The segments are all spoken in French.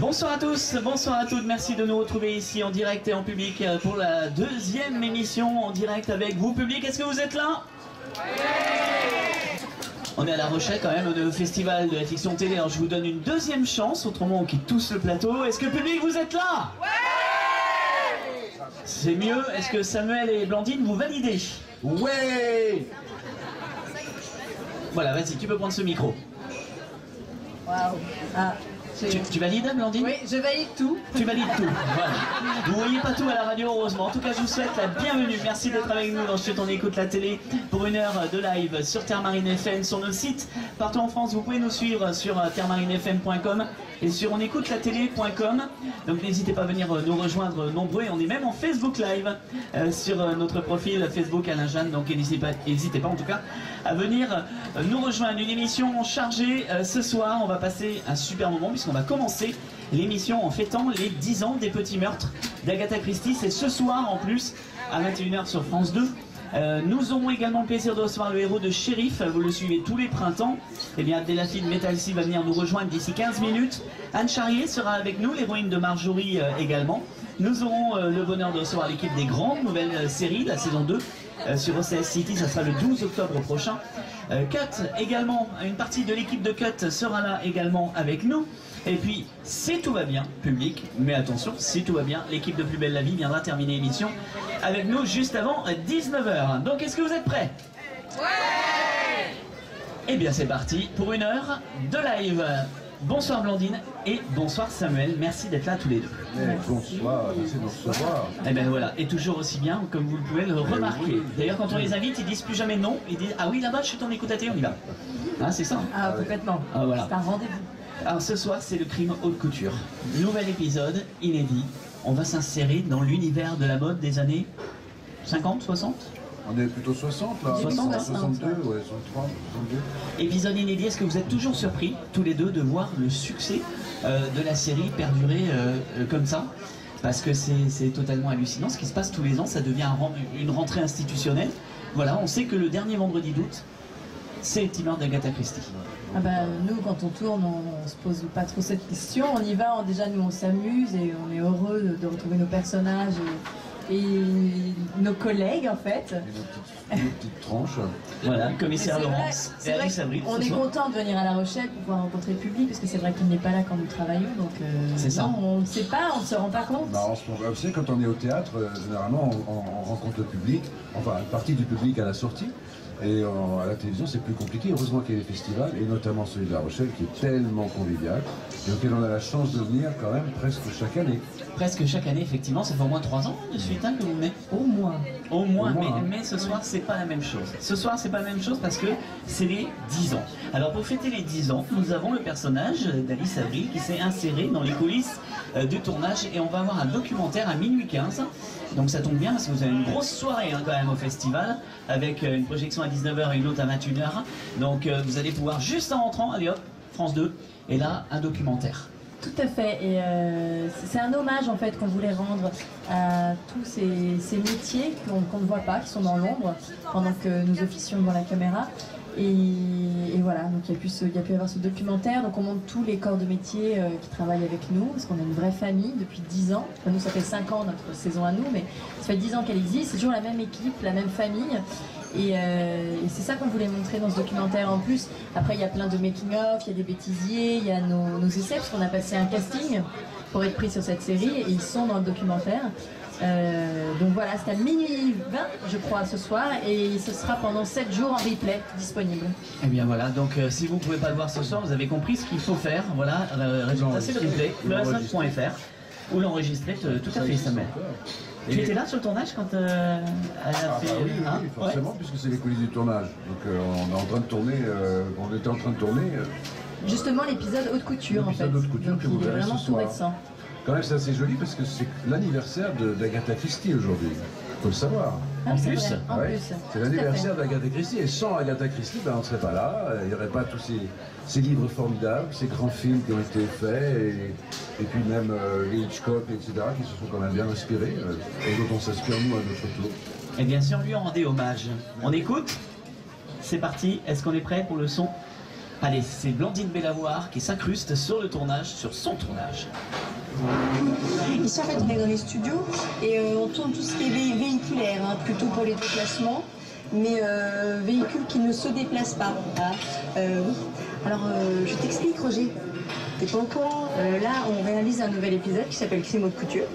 Bonsoir à tous, bonsoir à toutes, merci de nous retrouver ici en direct et en public pour la deuxième émission en direct avec vous public. Est-ce que vous êtes là? On est à La Rochelle quand même, on est au festival de la fiction télé, alors je vous donne une deuxième chance, autrement on quitte tous le plateau. Est-ce que public vous êtes là? C'est mieux, est-ce que Samuel et Blandine vous validez? Ouais. Voilà, vas-y, tu peux prendre ce micro. Waouh. Ah, tu valides, Blandine? Oui, je valide tout. Tu valides tout, voilà. Vous voyez pas tout à la radio, heureusement. En tout cas, je vous souhaite la bienvenue. Merci d'être avec nous dans Chut, on écoute la télé pour une heure de live sur Terre Marine FM, sur nos sites partout en France. Vous pouvez nous suivre sur terremarinefm.com et sur onécoutelatélé.com. Donc n'hésitez pas à venir nous rejoindre nombreux. Et on est même en Facebook Live sur notre profil Facebook Alain Jeanne. Donc n'hésitez pas en tout cas à venir nous rejoindre. Une émission chargée ce soir. On va passer un super moment puisqu'on va commencer l'émission en fêtant les 10 ans des petits meurtres d'Agatha Christie. C'est ce soir en plus à 21 h sur France 2. Nous aurons également le plaisir de recevoir le héros de Shérif, vous le suivez tous les printemps. Et bien Delphine Metalsi va venir nous rejoindre d'ici 15 minutes. Anne Charrier sera avec nous, l'héroïne de Marjorie également. Nous aurons le bonheur de recevoir l'équipe des grandes nouvelles séries, la saison 2 sur OCS City, ça sera le 12 octobre prochain. Cut également, une partie de l'équipe de Cut sera là également avec nous. Et puis, si tout va bien, public, mais attention, si tout va bien, l'équipe de Plus Belle la Vie viendra terminer l'émission avec nous juste avant 19 h. Donc, est-ce que vous êtes prêts? Ouais! Eh bien, c'est parti pour une heure de live. Bonsoir Blandine et bonsoir Samuel, merci d'être là tous les deux. Bonsoir, merci de nous recevoir. Et bien voilà, et toujours aussi bien comme vous le pouvez le remarquer. Oui. D'ailleurs quand on les invite, ils disent plus jamais non, ils disent ah oui là-bas je suis en écoute à télé, on y va. Ah c'est ça. Ah complètement, voilà. C'est un rendez-vous. Alors ce soir c'est le crime haute couture. Nouvel épisode, inédit. On va s'insérer dans l'univers de la mode des années 50, 60. On est plutôt 60 là, 60, 62, ouais, 63, 62. Épisode inédit, est-ce que vous êtes toujours surpris, tous les deux, de voir le succès de la série perdurer comme ça? Parce que c'est totalement hallucinant, ce qui se passe tous les ans, ça devient une rentrée institutionnelle. Voilà, on sait que le dernier vendredi d'août, c'est le petit meurtre d'Agatha Christie. Ah bah, nous, quand on tourne, on se pose pas trop cette question. On y va, déjà nous on s'amuse et on est heureux de retrouver nos personnages et nos collègues en fait. Et nos petites tranches. Voilà, le commissaire Laurence. C'est vrai on est content de venir à La Rochelle pour pouvoir rencontrer le public parce que c'est vrai qu'il n'est pas là quand nous travaillons. Donc non, on ne sait pas, on ne se rend pas compte. Bah, vous savez, quand on est au théâtre, généralement on rencontre le public, enfin une partie du public à la sortie. Et à la télévision, c'est plus compliqué. Heureusement qu'il y a des festivals, et notamment celui de La Rochelle, qui est tellement convivial, et auquel on a la chance de venir quand même presque chaque année. Presque chaque année, effectivement. Ça fait au moins 3 ans de suite que vous venez. Au moins. Au moins, mais ce soir, c'est pas la même chose. Ce soir, c'est pas la même chose parce que c'est les 10 ans. Alors, pour fêter les 10 ans, nous avons le personnage d'Alice Avril qui s'est inséré dans les coulisses du tournage, et on va avoir un documentaire à minuit 15. Donc ça tombe bien parce que vous avez une grosse soirée quand même au festival avec une projection à 19 h et une autre à 21 h. Donc vous allez pouvoir juste en rentrant, allez hop, France 2, et là un documentaire. Tout à fait, et c'est un hommage en fait qu'on voulait rendre à tous ces métiers qu'on ne voit pas, qui sont dans l'ombre pendant que nous officions devant la caméra. Et voilà, donc il y a pu y avoir ce documentaire, donc on montre tous les corps de métier qui travaillent avec nous, parce qu'on est une vraie famille depuis 10 ans. Enfin, nous ça fait 5 ans notre saison à nous, mais ça fait 10 ans qu'elle existe, c'est toujours la même équipe, la même famille. Et c'est ça qu'on voulait montrer dans ce documentaire en plus. Après il y a plein de making-of, il y a des bêtisiers, il y a nos essais, parce qu'on a passé un casting pour être pris sur cette série, et ils sont dans le documentaire. Donc voilà, c'est à minuit 20 je crois ce soir, et ce sera pendant 7 jours en replay disponible. Et bien voilà, donc si vous ne pouvez pas le voir ce soir, vous avez compris ce qu'il faut faire. Voilà, résultat c'est le replay, le ou l'enregistrer, tout à fait Samuel. Tu étais là sur le tournage quand elle a fait... oui, forcément, puisque c'est les coulisses du tournage. Donc on est en train de tourner, on était en train de tourner... Justement l'épisode haute couture en fait. L'épisode haute couture donc, que vous verrez vraiment ce soir. Tout récent. Quand même c'est assez joli parce que c'est l'anniversaire d'Agatha Christie aujourd'hui. Il faut le savoir. Ah, En plus, c'est l'anniversaire d'Agatha Christie, et sans Agatha Christie, ben, on ne serait pas là, il n'y aurait pas tous ces livres formidables, ces grands films qui ont été faits, et puis même les Hitchcock, etc., qui se sont quand même bien inspirés, et dont on s'inspire nous à notre tour. Et bien sûr, lui en rendait hommage. On écoute? C'est parti, est-ce qu'on est prêt pour le son? Allez, c'est Blandine Bellavoir qui s'incruste sur le tournage, sur son tournage. Ici en fait on est dans les studios et on tourne tout ce qui est véhiculaire, hein, plutôt pour les déplacements, mais véhicules qui ne se déplacent pas. Hein. Oui. Alors je t'explique Roger, t'es pas au courant, là on réalise un nouvel épisode qui s'appelle Crime haute couture.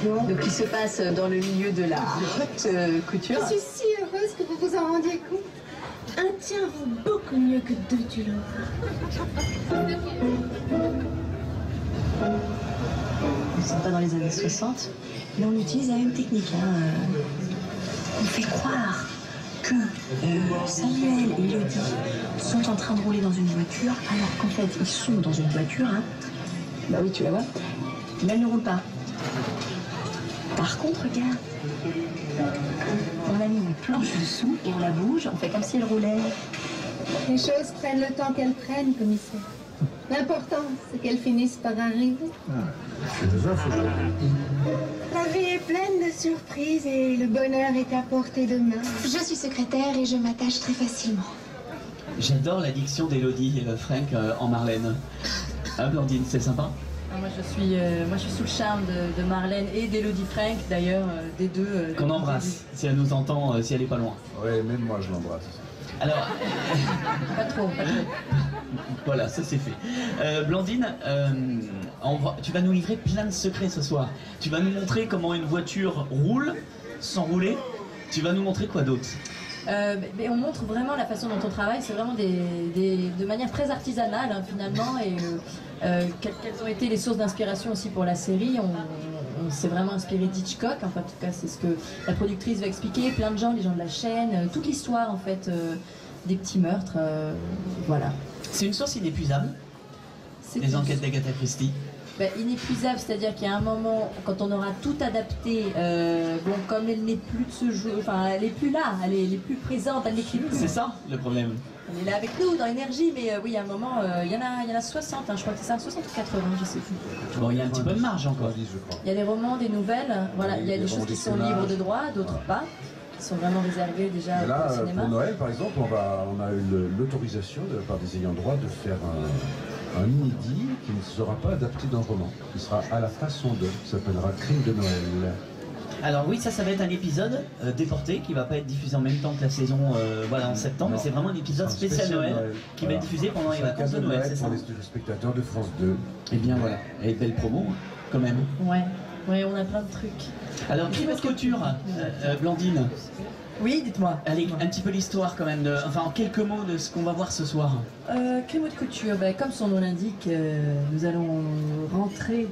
Donc qui se passe dans le milieu de la haute couture. Je suis si heureuse que vous vous en rendiez compte. Un tien vaut beaucoup mieux que deux du lot. Nous ne sommes pas dans les années 60, mais on utilise la même technique. Hein. On fait croire que Samuel et Elodie sont en train de rouler dans une voiture, alors qu'en fait ils sont dans une voiture. Hein. Bah oui, tu la vois. Mais elle ne roule pas. Par contre, regarde, on a mis une planche dessous et on la bouge, on fait comme si elle roulait. Les choses prennent le temps qu'elles prennent, commissaire. L'important, c'est qu'elles finissent par arriver. Philosophe aujourd'hui. La vie est pleine de surprises et le bonheur est à portée de main. Je suis secrétaire et je m'attache très facilement. J'adore la diction d'Elodie et Frank en Marlène. Hein, Blandine, c'est sympa? Moi je suis sous le charme de Marlène et d'Elodie Frank, d'ailleurs, des deux. Qu'on embrasse, si elle nous entend, si elle est pas loin. Ouais, même moi je l'embrasse. Alors, Pas trop, pas trop. voilà, ça c'est fait. Blandine, tu vas nous livrer plein de secrets ce soir. Tu vas nous montrer comment une voiture roule sans rouler. Tu vas nous montrer quoi d'autre? Mais on montre vraiment la façon dont on travaille, c'est vraiment de manière très artisanale hein, finalement, et quelles ont été les sources d'inspiration aussi pour la série. On s'est vraiment inspiré d'Hitchcock, enfin, en tout cas c'est ce que la productrice va expliquer, plein de gens, les gens de la chaîne, toute l'histoire en fait des petits meurtres, voilà. C'est une source inépuisable, les enquêtes d'Agatha Christie. Inépuisable, c'est-à-dire qu'il y a un moment, quand on aura tout adapté, bon, comme elle n'est plus de ce jeu, enfin, elle n'est plus là, elle est plus présente, elle n'écrit plus. C'est ça le problème. Elle est là avec nous, dans l'énergie, mais oui, il y a un moment, il y en a 60, hein, je crois que c'est ça, 60 ou 80, je sais plus. Bon, il y a un petit peu de marge encore. Il y a des romans, des nouvelles, voilà, il y a des choses qui sont libres de droit, d'autres pas, qui sont vraiment réservées déjà Mais là, au cinéma. pour Noël, par exemple, on a eu l'autorisation de la part des ayants droit de faire un inédit qui ne sera pas adapté dans le roman, qui sera à la façon de, qui s'appellera Crime de Noël. Alors oui, ça va être un épisode déporté qui va pas être diffusé en même temps que la saison voilà, en septembre, mais c'est vraiment un épisode spécial Noël qui va être diffusé pendant les vacances de Noël, c'est ça? Pour les spectateurs de France 2. Et bien voilà, et belle promo quand même. Ouais, on a plein de trucs. Alors, Crime haute couture, Blandine. Oui, dites-moi. Allez, un petit peu l'histoire quand même, enfin en quelques mots de ce qu'on va voir ce soir. Crime haute couture, comme son nom l'indique, nous allons rentrer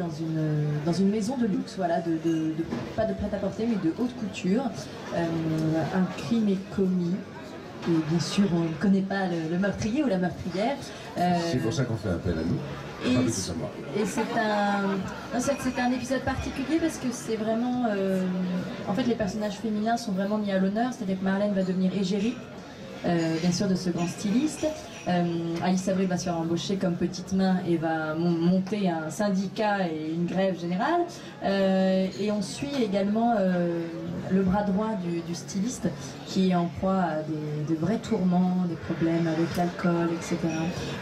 dans une maison de luxe, voilà, pas de prêt-à-porter, mais de haute couture. Un crime est commis. Et bien sûr, on ne connaît pas le meurtrier ou la meurtrière. C'est pour ça qu'on fait appel à nous. Et c'est un épisode particulier parce que c'est vraiment... en fait, les personnages féminins sont vraiment mis à l'honneur. C'est-à-dire que Marlène va devenir égérie, bien sûr, de ce grand styliste. Alice Avril va se faire embaucher comme petite main et va monter un syndicat et une grève générale. Et on suit également le bras droit du styliste qui est en proie à de vrais tourments, des problèmes avec l'alcool, etc.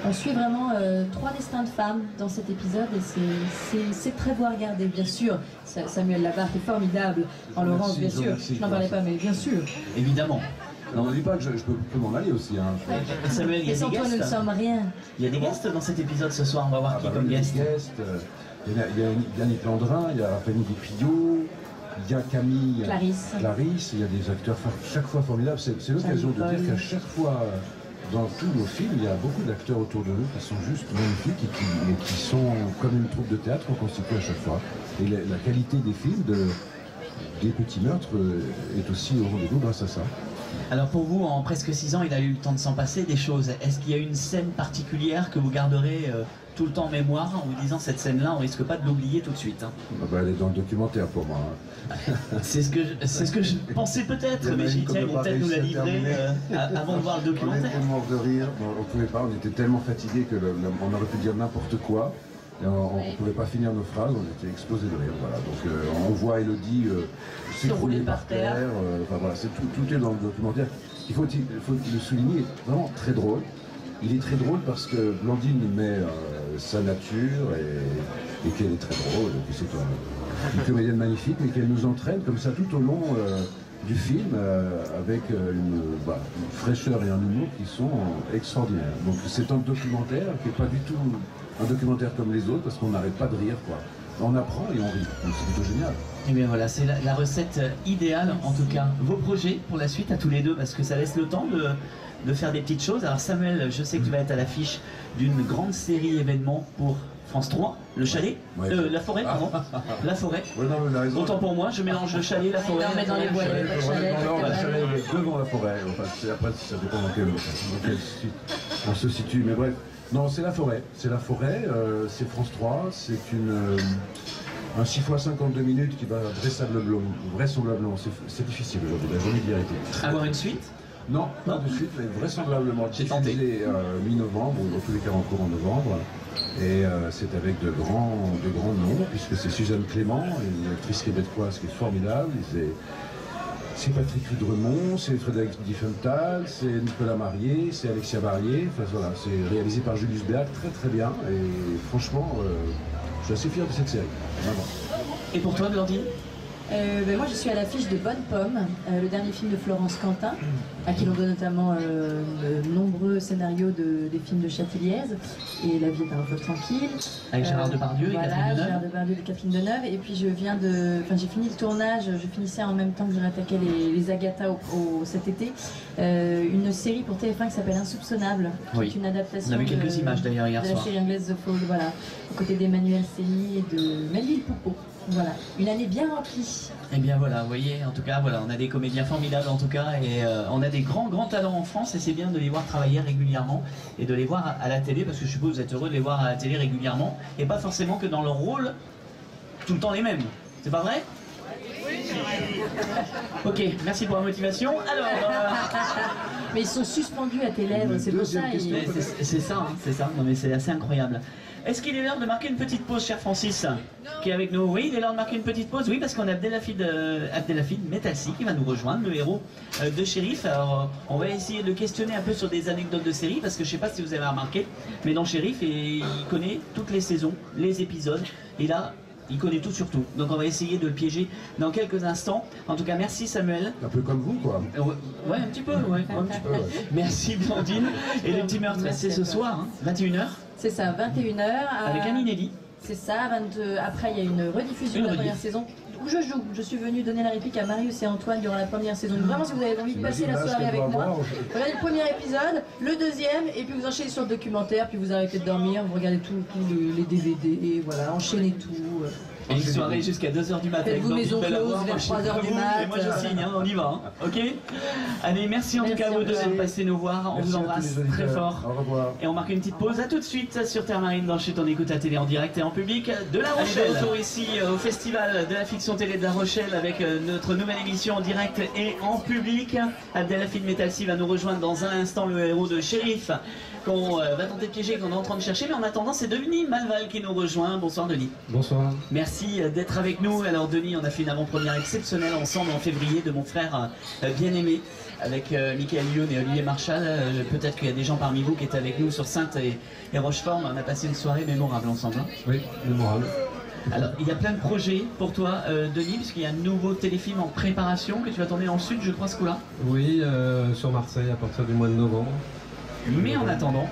On suit vraiment 3 destins de femmes dans cet épisode et c'est très beau à regarder, bien sûr. Samuel Labarthe est formidable, en Laurence, bien sûr. Je n'en parlais pas, mais bien sûr. Évidemment. Non, on ne dit pas que je peux m'en aller aussi. Hein. Samuel, il y a Et sans des toi, nous ne guests. sommes rien. Il y a des guests dans cet épisode ce soir, on va voir qui comme Il y a guest. des guests, il y a Yannick Landrin, il y a Fanny Despillot, il y a Camille Clarisse, il y a des acteurs chaque fois formidables. C'est l'occasion de dire qu'à chaque fois, dans tous nos films, il y a beaucoup d'acteurs autour de nous qui sont juste magnifiques et qui sont comme une troupe de théâtre qu'on constitue à chaque fois. Et la qualité des films, des petits meurtres, est aussi au rendez-vous grâce à ça. Alors pour vous, en presque 6 ans, il a eu le temps de s'en passer des choses. Est-ce qu'il y a une scène particulière que vous garderez tout le temps en mémoire en vous disant cette scène-là, on risque pas de l'oublier tout de suite hein? Elle est dans le documentaire pour moi. Hein. C'est ce que je pensais peut-être, mais j'ai dit tiens, ils vont peut-être nous la livrer avant de voir le documentaire. On était mort de rire, on pouvait pas, on était tellement fatigués qu'on aurait pu dire n'importe quoi. Et on ne pouvait pas finir nos phrases, on était explosés de rire. Voilà. Donc on voit Elodie s'écrouler par terre. Enfin, voilà, tout est dans le documentaire. Il faut le souligner, vraiment très drôle. il est très drôle parce que Blandine met sa nature et qu'elle est très drôle. C'est une comédienne magnifique, mais qu'elle nous entraîne comme ça tout au long du film avec une fraîcheur et un humour qui sont extraordinaires. Donc c'est un documentaire qui n'est pas du tout un documentaire comme les autres parce qu'on n'arrête pas de rire, quoi. On apprend et on rit, donc c'est plutôt génial. Et bien voilà, c'est la recette idéale en tout cas. Vos projets pour la suite à tous les deux, parce que ça laisse le temps de faire des petites choses. Alors Samuel, je sais que tu vas être à l'affiche d'une grande série événement pour France 3, le chalet, Ouais. La forêt, pardon, la forêt. Ouais, non, mais raison. Autant pour moi, je mélange le chalet, la forêt. On met dans les bois, le chalet, devant la forêt. Enfin, après, ça dépend dans quel site on se situe. Mais bref, non, c'est la forêt. C'est la forêt, c'est France 3, c'est un 6x52 minutes qui va vraisemblablement, c'est difficile aujourd'hui, la journée de vérité. Avoir une suite? Non, pas de suite, mais vraisemblablement diffusé mi-novembre, ou dans tous les cas en courant novembre. Et c'est avec de grands noms, puisque c'est Suzanne Clément, une actrice québécoise qui est formidable. C'est Patrick Ridremont, c'est Frédéric Diffenthal, c'est Nicolas Marié, c'est Alexia Barrier. Enfin voilà, c'est réalisé par Julius Béat, très très bien. Et franchement, je suis assez fier de cette série. Vraiment. Et pour toi, Blandine? Moi je suis à l'affiche de Bonne Pomme, le dernier film de Florence Quentin, à qui l'on doit notamment de nombreux scénarios des films de Châtilliez et La vie est un fleuve tranquille. Avec Gérard Depardieu et Catherine Deneuve. Gérard Depardieu et Catherine Deneuve. Et puis j'ai fini le tournage, je finissais en même temps que je rattaquais les Agatha cet été, une série pour TF1 qui s'appelle Insoupçonnable, qui est une adaptation. On a vu quelques images d'ailleurs hier soir. De la série anglaise The Fall, voilà, aux côtés d'Emmanuel Sény et de Melville Poupeau. Voilà, une année bien remplie. Et bien voilà, vous voyez, en tout cas, voilà, on a des comédiens formidables en tout cas, et on a des grands talents en France, et c'est bien de les voir travailler régulièrement, et de les voir à la télé, parce que je suppose que vous êtes heureux de les voir à la télé régulièrement, et pas forcément que dans leur rôle, tout le temps les mêmes. C'est pas vrai? Ok, merci pour la motivation. Alors... Mais ils sont suspendus à tes lèvres, c'est pour ça. C'est ça, hein, c'est ça. Non mais c'est assez incroyable. Est-ce qu'il est l'heure de marquer une petite pause, cher Francis, qui est avec nous? Oui, il est l'heure de marquer une petite pause. Oui, parce qu'on a Abdelhafid Metalsi qui va nous rejoindre, le héros de Shérif. Alors, on va essayer de le questionner un peu sur des anecdotes de série, parce que je sais pas si vous avez remarqué, mais dans Shérif, il connaît toutes les saisons, les épisodes, et là, il connaît tout sur tout. Donc on va essayer de le piéger dans quelques instants. En tout cas, merci Samuel. Un peu comme vous, quoi. Ouais, un petit peu, ouais. Un petit peu, ouais. Merci Blandine. Et les petits meurtres, c'est ce soir, hein, 21h. C'est ça, 21h. Avec un inédit. C'est ça, après il y a une rediffusion de la première saison où je joue. Je suis venue donner la réplique à Marius et Antoine durant la première saison. Donc vraiment, si vous avez envie de passer la soirée avec moi, regardez le premier épisode, le deuxième, et puis vous enchaînez sur le documentaire, puis vous arrêtez de dormir, vous regardez tous les DVD, et voilà, enchaînez tout. Et une soirée jusqu'à 2h du matin. Faites-vous maison close vers 3h du mat. Et moi je signe, hein, on y va. Hein. Ok. Allez, merci en tout cas à vous deux d'être passés nous voir. On vous embrasse très fort. Au revoir. Et on marque une petite pause. À tout de suite sur Terre Marine dans Chute. On écoute la télé en direct et en public de La Rochelle. Retour ici au Festival de la fiction télé de La Rochelle avec notre nouvelle émission en direct et en public. Abdelhafid Metalsi va nous rejoindre dans un instant, le héros de Shérif, qu'on va tenter de piéger, qu'on est en train de chercher. Mais en attendant, c'est Denis Malval qui nous rejoint. Bonsoir Denis. Bonsoir. Merci d'être avec nous. Alors Denis, on a fait une avant-première exceptionnelle ensemble en février de Mon frère bien-aimé avec Michael Youn et Olivier Marchal. Peut-être qu'il y a des gens parmi vous qui étaient avec nous sur Sainte et Rochefort. On a passé une soirée mémorable ensemble. Hein. Oui, mémorable. Alors il y a plein de projets pour toi Denis, puisqu'il y a un nouveau téléfilm en préparation que tu vas tourner dans le sud, je crois, ce coup-là. Oui, sur Marseille à partir du mois de novembre. Mais en attendant,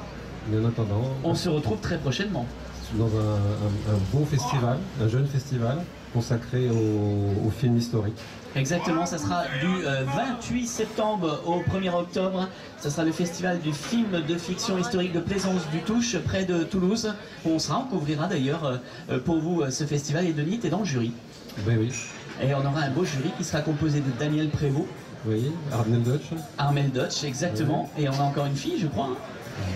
on se retrouve très prochainement. Dans un beau festival, un jeune festival consacré au film historique. Exactement, ça sera du 28 septembre au 1er octobre. Ça sera le festival du film de fiction historique de Plaisance-du-Touche, près de Toulouse, où on sera, on couvrira d'ailleurs pour vous ce festival. Et Denis, tu es dans le jury. Ben oui. Et on aura un beau jury qui sera composé de Daniel Prévost. Oui, Armel Dutch. Armel Dutch, exactement. Oui. Et on a encore une fille, je crois.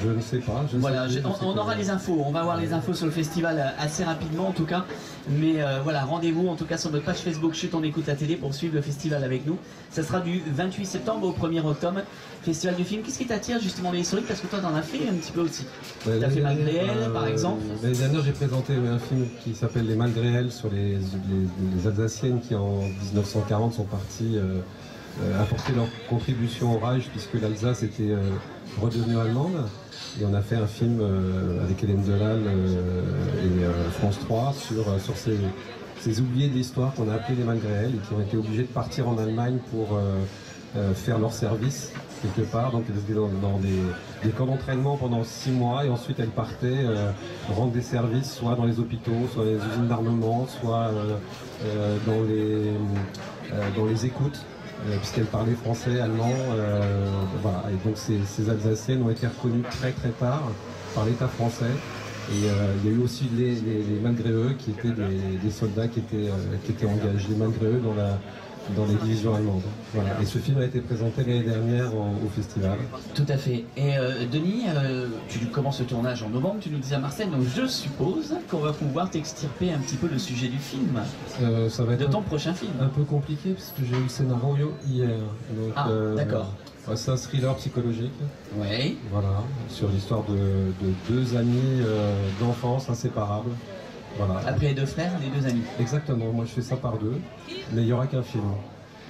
Je ne sais pas. Voilà, on aura les infos, on va avoir les infos sur le festival assez rapidement en tout cas. Mais voilà, rendez-vous en tout cas sur notre page Facebook Chute, on écoute la télé pour suivre le festival avec nous. Ça sera du 28 septembre au 1er octobre, festival du film. Qu'est-ce qui t'attire justement les historiques? Parce que toi t'en as fait un petit peu aussi. T'as fait Malgré elle par exemple. L'année dernière j'ai présenté un film qui s'appelle Les Malgré elle sur les Alsaciennes qui en 1940 sont parties apporté leur contribution au Reich, puisque l'Alsace était redevenue allemande. Et on a fait un film avec Hélène Delal et France 3 sur ces oubliés de l'histoire qu'on a appelés les malgré elles, et qui ont été obligés de partir en Allemagne pour faire leur service quelque part. Donc elles étaient dans des camps d'entraînement pendant 6 mois, et ensuite elles partaient rendre des services, soit dans les hôpitaux, soit dans les usines d'armement, soit dans les écoutes, puisqu'elles parlaient français, allemand. Voilà. Et donc ces Alsaciennes ont été reconnues très très tard par l'État français. Et il y a eu aussi les malgré eux qui étaient des soldats qui étaient engagés malgré eux dans les divisions allemandes. Voilà. Et ce film a été présenté l'année dernière au festival. Tout à fait. Et Denis, tu commences le tournage en novembre, tu nous disais à Marseille, donc je suppose qu'on va pouvoir t'extirper un petit peu le sujet du film, ça va être de ton prochain film. Un peu compliqué parce que j'ai eu le scénario hier. Donc, d'accord. C'est un thriller psychologique. Oui. Voilà, sur l'histoire de 2 amis d'enfance inséparables. Voilà. Après les 2 frères, les 2 amis. Exactement, moi je fais ça par 2, mais il n'y aura qu'un film.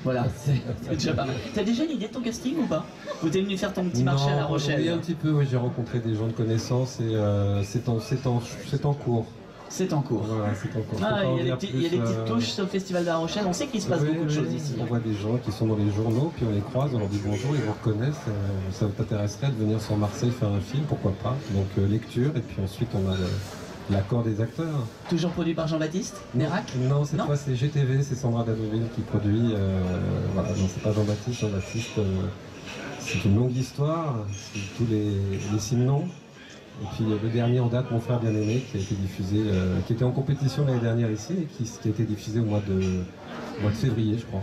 Voilà, c'est déjà pas mal. T'as déjà une idée de ton casting ou pas? Ou t'es venu faire ton petit marché à La Rochelle? Oui, un petit peu, oui, j'ai rencontré des gens de connaissance et c'est en cours. C'est en cours. Voilà, c'est en cours. Ah, il y a des petites touches sur le festival de La Rochelle, on sait qu'il se passe beaucoup de choses ici. On voit des gens qui sont dans les journaux, puis on les croise, on leur dit bonjour, ils vous reconnaissent. Ça t'intéresserait de venir sur Marseille faire un film, pourquoi pas? Donc lecture, et puis ensuite on a l'accord des acteurs. Toujours produit par Jean-Baptiste Nérac? Non, cette fois c'est GTV, c'est Sandra Dadoville qui produit. Voilà, non, c'est pas Jean-Baptiste. Jean-Baptiste, c'est une longue histoire, c'est tous les Simnons. Et puis le dernier en date, Mon frère bien-aimé, qui a été diffusé, qui était en compétition l'année dernière ici, et qui a été diffusé au mois de février, je crois.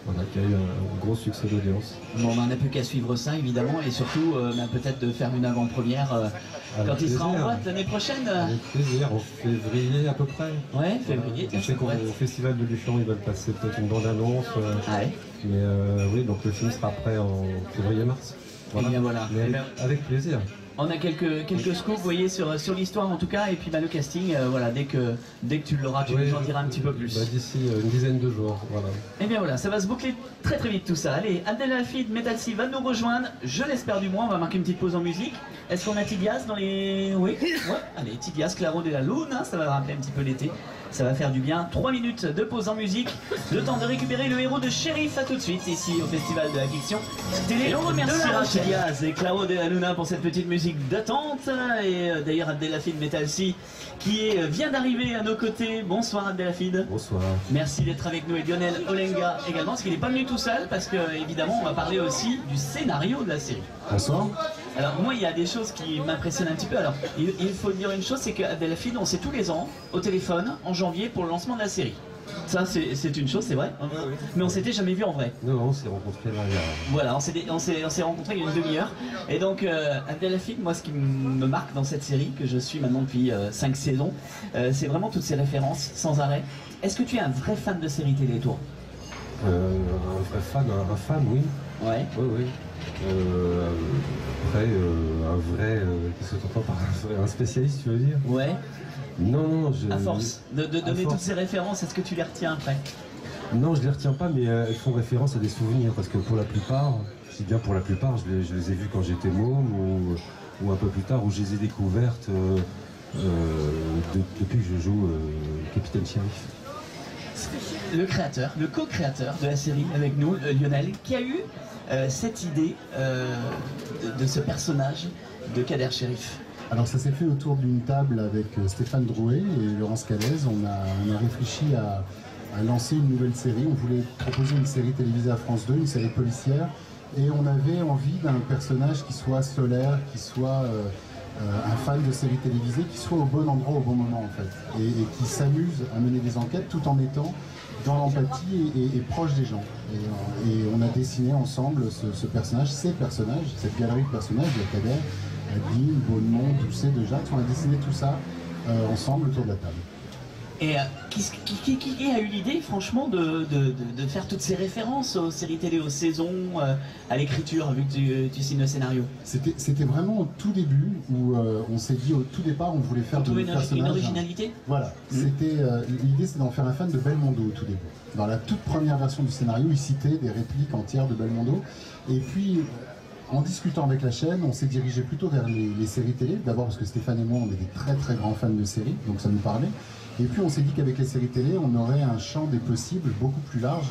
Voilà, qui a eu un gros succès d'audience. Bon, on n'a plus qu'à suivre ça, évidemment, et surtout peut-être de faire une avant-première quand il sera en boîte l'année prochaine. Avec plaisir, en février à peu près. Ouais, février. Je sais qu'au Festival de Luchon, ils veulent passer peut-être une bande-annonce. Ouais. Mais oui, donc le film sera prêt en février-mars. Voilà. Et bien voilà. Mais avec plaisir. On a quelques scoops, vous voyez, sur l'histoire en tout cas, et puis le casting, voilà, dès que tu l'auras, tu nous en diras un petit peu plus. D'ici une dizaine de jours, voilà. Et bien voilà, ça va se boucler très très vite tout ça. Allez, Abdelhafid Metalsi va nous rejoindre, je l'espère du moins, on va marquer une petite pause en musique. Est-ce qu'on a Tidias dans les... Oui, ouais, allez, Tidias, Claro de la Luna, ça va rappeler un petit peu l'été. Ça va faire du bien. 3 minutes de pause en musique. Le temps de récupérer le héros de Shérif. À tout de suite ici au Festival de la Fiction Télé. Et on remerciera Tidias et Claro de la Luna pour cette petite musique d'attente. Et d'ailleurs Abdelhafid Metalsi qui vient d'arriver à nos côtés. Bonsoir Abdelhafid. Bonsoir. Merci d'être avec nous et Lionel Olenga également, parce qu'il n'est pas venu tout seul, parce que évidemment on va parler aussi du scénario de la série. Bonsoir. Alors moi il y a des choses qui m'impressionnent un petit peu. Alors il faut dire une chose, c'est qu'Abdelhafid on sait tous les ans au téléphone en janvier pour le lancement de la série. Ça c'est une chose, c'est vrai. Mais on s'était jamais vu en vrai. Non, on s'est rencontrés là. Voilà, on s'est rencontrés il y a une demi-heure. Et donc Abdelhafid, moi ce qui me marque dans cette série, que je suis maintenant depuis 5 saisons, c'est vraiment toutes ces références sans arrêt. Est-ce que tu es un vrai fan de série télé, toi? Un vrai fan, oui. Ouais. Oui, oui. Après, un vrai... qu'est-ce que tu entends par un spécialiste, tu veux dire? Ouais. Non, à force de donner toutes ces références, est-ce que tu les retiens après? Non, je les retiens pas, mais elles font référence à des souvenirs, parce que pour la plupart, je dis bien pour la plupart, je les ai vues quand j'étais môme, ou un peu plus tard, où je les ai découvertes depuis que je joue Capitaine Shérif. Le créateur, le co-créateur de la série avec nous, Lionel, qui a eu cette idée de ce personnage de Kader Chérif. Alors ça s'est fait autour d'une table avec Stéphane Drouet et Laurence Calez. On a réfléchi à lancer une nouvelle série. On voulait proposer une série télévisée à France 2, une série policière. Et on avait envie d'un personnage qui soit solaire, qui soit un fan de séries télévisées, qui soit au bon endroit au bon moment en fait. Et qui s'amuse à mener des enquêtes tout en étant dans l'empathie et proche des gens. Et on a dessiné ensemble ce personnage, ces personnages, cette galerie de personnages, de Kader, Adine, Beaumont, Doucet, De Jacques. On a dessiné tout ça ensemble autour de la table. Et qui a eu l'idée, franchement, de faire toutes ces références aux séries télé, aux saisons, à l'écriture, vu que tu signes le scénario? C'était vraiment au tout début où on s'est dit, au tout départ, on voulait faire de personnages... Une originalité. Voilà. L'idée, c'est d'en faire un fan de Belmondo au tout début. Dans la toute première version du scénario, il citait des répliques entières de Belmondo. Et puis, en discutant avec la chaîne, on s'est dirigé plutôt vers les séries télé. D'abord parce que Stéphane et moi, on est des très très grands fans de séries, donc ça nous parlait. Et puis on s'est dit qu'avec les séries télé, on aurait un champ des possibles beaucoup plus large.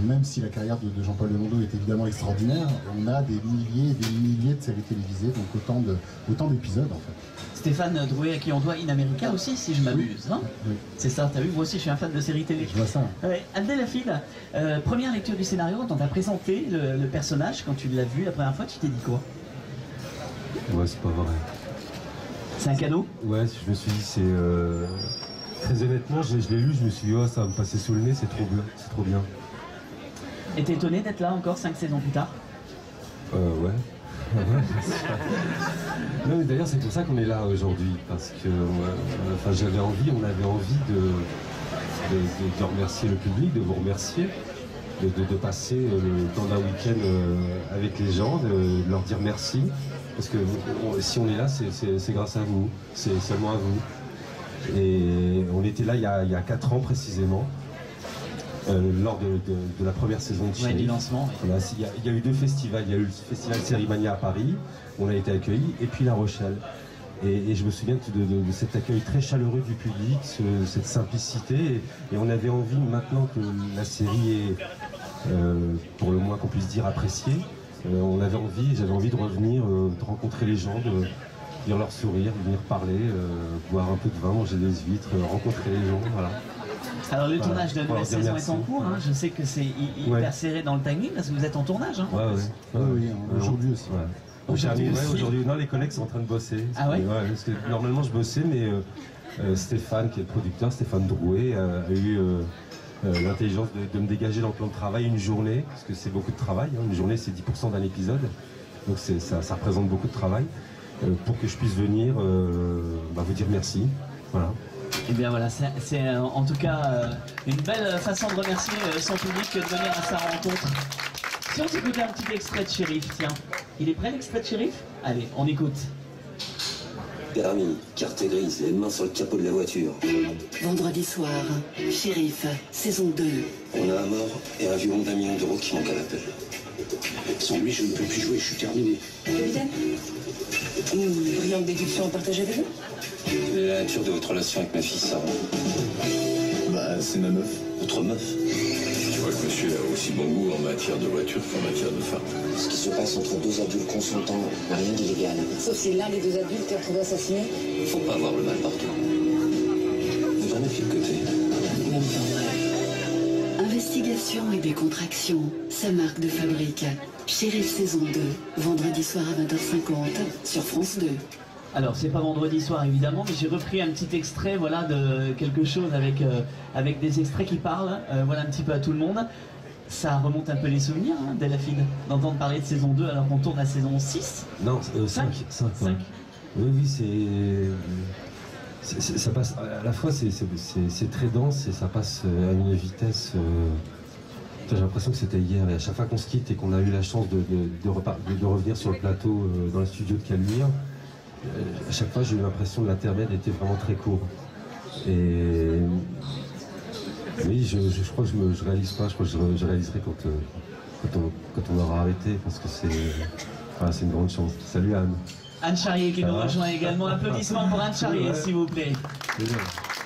Même si la carrière de Jean-Paul Belmondo est évidemment extraordinaire, on a des milliers et des milliers de séries télévisées, donc autant d'épisodes en fait. Stéphane Drouet, à qui on doit In America aussi, si je m'abuse. Hein, oui. C'est ça, t'as vu, moi aussi je suis un fan de séries télé. Je vois ça. Ouais. Abdelhafid, première lecture du scénario, quand on t'a présenté le personnage, quand tu l'as vu la première fois, tu t'es dit quoi? Ouais, c'est pas vrai. C'est un cadeau? Ouais, je me suis dit, c'est... Très honnêtement, je l'ai lu, je me suis dit, oh, ça va me passer sous le nez, c'est trop bien. Et t'es étonné d'être là encore 5 saisons plus tard? Ouais. Non, mais d'ailleurs, c'est pour ça qu'on est là aujourd'hui, parce que on avait envie de remercier le public, de vous remercier, de passer le temps d'un week-end avec les gens, de leur dire merci, parce que si on est là, c'est grâce à vous, c'est seulement à vous. Et on était là il y a 4 ans précisément, lors de la première saison de Shérif. Du lancement. Voilà, il y a eu 2 festivals, il y a eu le festival Sérimania à Paris, où on a été accueillis, et puis La Rochelle. Et je me souviens de cet accueil très chaleureux du public, cette simplicité, et on avait envie, maintenant que la série est, pour le moins qu'on puisse dire, appréciée, j'avais envie de revenir, de rencontrer les gens, de dire leur sourire, de venir parler, boire un peu de vin, manger des huîtres, rencontrer les gens, voilà. Alors le tournage de la nouvelle saison est en cours, hein. Je sais que c'est hyper serré dans le timing parce que vous êtes en tournage. Hein. Oui, aujourd'hui aussi. Aujourd'hui, non, les collègues sont en train de bosser. Ah ouais, parce que normalement je bossais, mais Stéphane, qui est le producteur, Stéphane Drouet, a eu l'intelligence de me dégager dans le plan de travail une journée, parce que c'est beaucoup de travail, hein. Une journée c'est 10% d'un épisode, donc ça représente beaucoup de travail, pour que je puisse venir vous dire merci. Voilà. Et bien voilà, c'est en tout cas une belle façon de remercier son public que de venir à sa rencontre. Si on s'écoutait un petit extrait de Shérif, tiens. Il est prêt l'extrait de Shérif? Allez, on écoute. Permis, carte grise, les mains sur le capot de la voiture. Vendredi soir, Shérif, saison 2. On a un mort et un violon d'1 million d'euros qui manque à l'appel. Sans lui, je ne peux plus jouer, je suis terminé. Capitaine, une brillante déduction à partager avec vous? La nature de votre relation avec ma fille, Sarah. Bah, c'est ma meuf. Votre meuf? Je vois que monsieur a aussi bon goût en matière de voiture qu'en matière de femme. Ce qui se passe entre 2 adultes consentants n'a rien d'illégal. Sauf si l'un des 2 adultes est retrouvé assassiné. Faut pas avoir le mal partout. Ne jamais fil de côté. Même pas vrai. Investigation et décontraction, sa marque de fabrique. Shérif saison 2, vendredi soir à 20h50 sur France 2. Alors c'est pas vendredi soir évidemment, mais j'ai repris un petit extrait, voilà, de quelque chose avec des extraits qui parlent, voilà un petit peu à tout le monde. Ça remonte un peu les souvenirs, hein, Abdelhafid, d'entendre parler de saison 2 alors qu'on tourne à saison 6. Non, 5. Oui, ça passe, à la fois c'est très dense et ça passe à une vitesse... J'ai l'impression que c'était hier, et à chaque fois qu'on se quitte et qu'on a eu la chance de revenir sur le plateau dans le studio de Caluire, à chaque fois j'ai eu l'impression que l'intermède était vraiment très court. Et oui, je crois que je réalise pas, je crois que je réaliserai quand on aura arrêté, parce que c'est une grande chance. Salut Anne. Anne Charrier qui nous rejoint également. Applaudissements pour Anne Charrier, s'il vous plaît.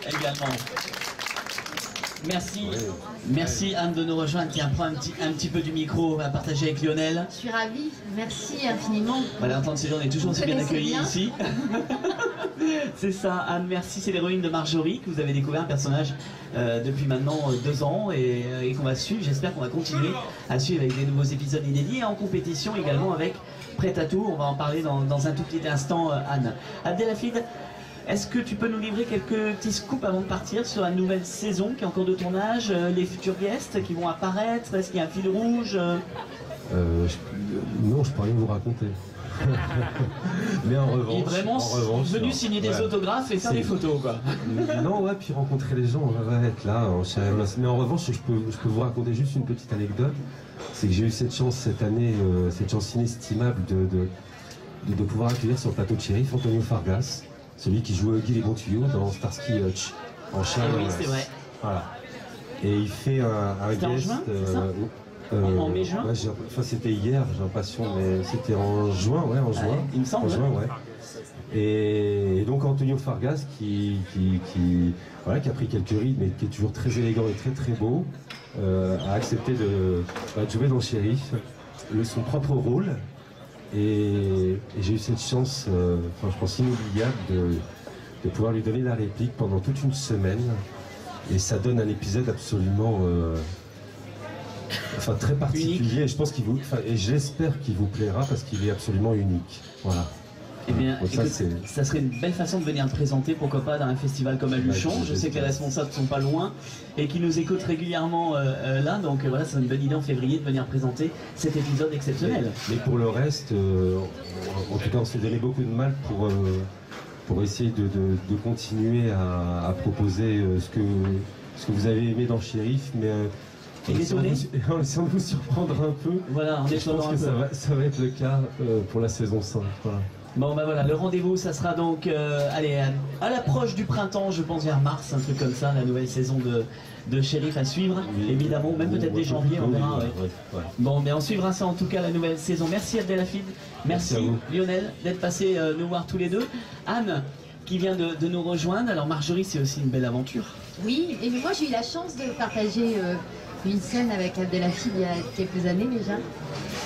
Également. Merci, merci Anne de nous rejoindre. Tiens, prends un petit peu du micro à partager avec Lionel. Je suis ravie, merci infiniment. Voilà, entendre ces gens, on est toujours aussi bien accueillis ici. C'est ça, Anne, merci. C'est l'héroïne de Marjorie que vous avez découvert, un personnage depuis maintenant 2 ans et qu'on va suivre. J'espère qu'on va continuer à suivre avec des nouveaux épisodes inédits et en compétition également avec Prêt à tout. On va en parler dans un tout petit instant, Anne. Abdelhafid, est-ce que tu peux nous livrer quelques petits scoops avant de partir sur la nouvelle saison qui est en cours de tournage, les futurs guests qui vont apparaître, est-ce qu'il y a un fil rouge? Non, je peux rien vous raconter. Mais en revanche, il est vraiment venu signer des autographes et faire des photos, quoi. Non, ouais, puis rencontrer les gens, on va être là. Mais en revanche, je peux vous raconter juste une petite anecdote. C'est que j'ai eu cette chance cette année, cette chance inestimable de pouvoir accueillir sur le plateau de Shérif Antonio Fargas, celui qui jouait Guy les bons tuyaux dans Starsky Hutch en chien. Oui, c'est vrai. Voilà. Et il fait un guest. En juin, c'est ça en mai-juin, ouais, enfin, c'était hier, j'ai l'impression, mais c'était en juin, ouais, en juin. Ouais, il me semble. En juin, ouais. Et donc Antonio Fargas qui a pris quelques rides, mais qui est toujours très élégant et très très beau, a accepté de jouer dans Shérif, son propre rôle. Et j'ai eu cette chance, je pense inoubliable, de pouvoir lui donner la réplique pendant toute une semaine. Et ça donne un épisode absolument très particulier. Unique. Et je pense et j'espère qu'il vous plaira parce qu'il est absolument unique. Voilà. Eh bien, écoute, ça serait une belle façon de venir le présenter, pourquoi pas, dans un festival comme Aluchon. Je sais que les responsables ne sont pas loin et qu'ils nous écoutent régulièrement là, donc voilà, c'est une bonne idée en février de venir présenter cet épisode exceptionnel. Mais pour le reste, en tout cas, on s'est donné beaucoup de mal pour essayer de continuer à proposer ce que vous avez aimé dans Shérif, mais en essayant de vous surprendre un peu. Voilà, en je pense que ça va être le cas pour la saison 5. Voilà. Bon ben voilà, le rendez-vous ça sera donc à l'approche du printemps, je pense vers mars, un truc comme ça, la nouvelle saison de Shérif à suivre, évidemment, même peut-être dès janvier, on verra. Ouais. Bon, mais on suivra ça en tout cas, la nouvelle saison. Merci Abdelhafid, merci Lionel d'être passé nous voir tous les deux. Anne qui vient de nous rejoindre, alors Marjorie c'est aussi une belle aventure. Oui, et moi j'ai eu la chance de partager une scène avec Abdelhafid il y a quelques années déjà.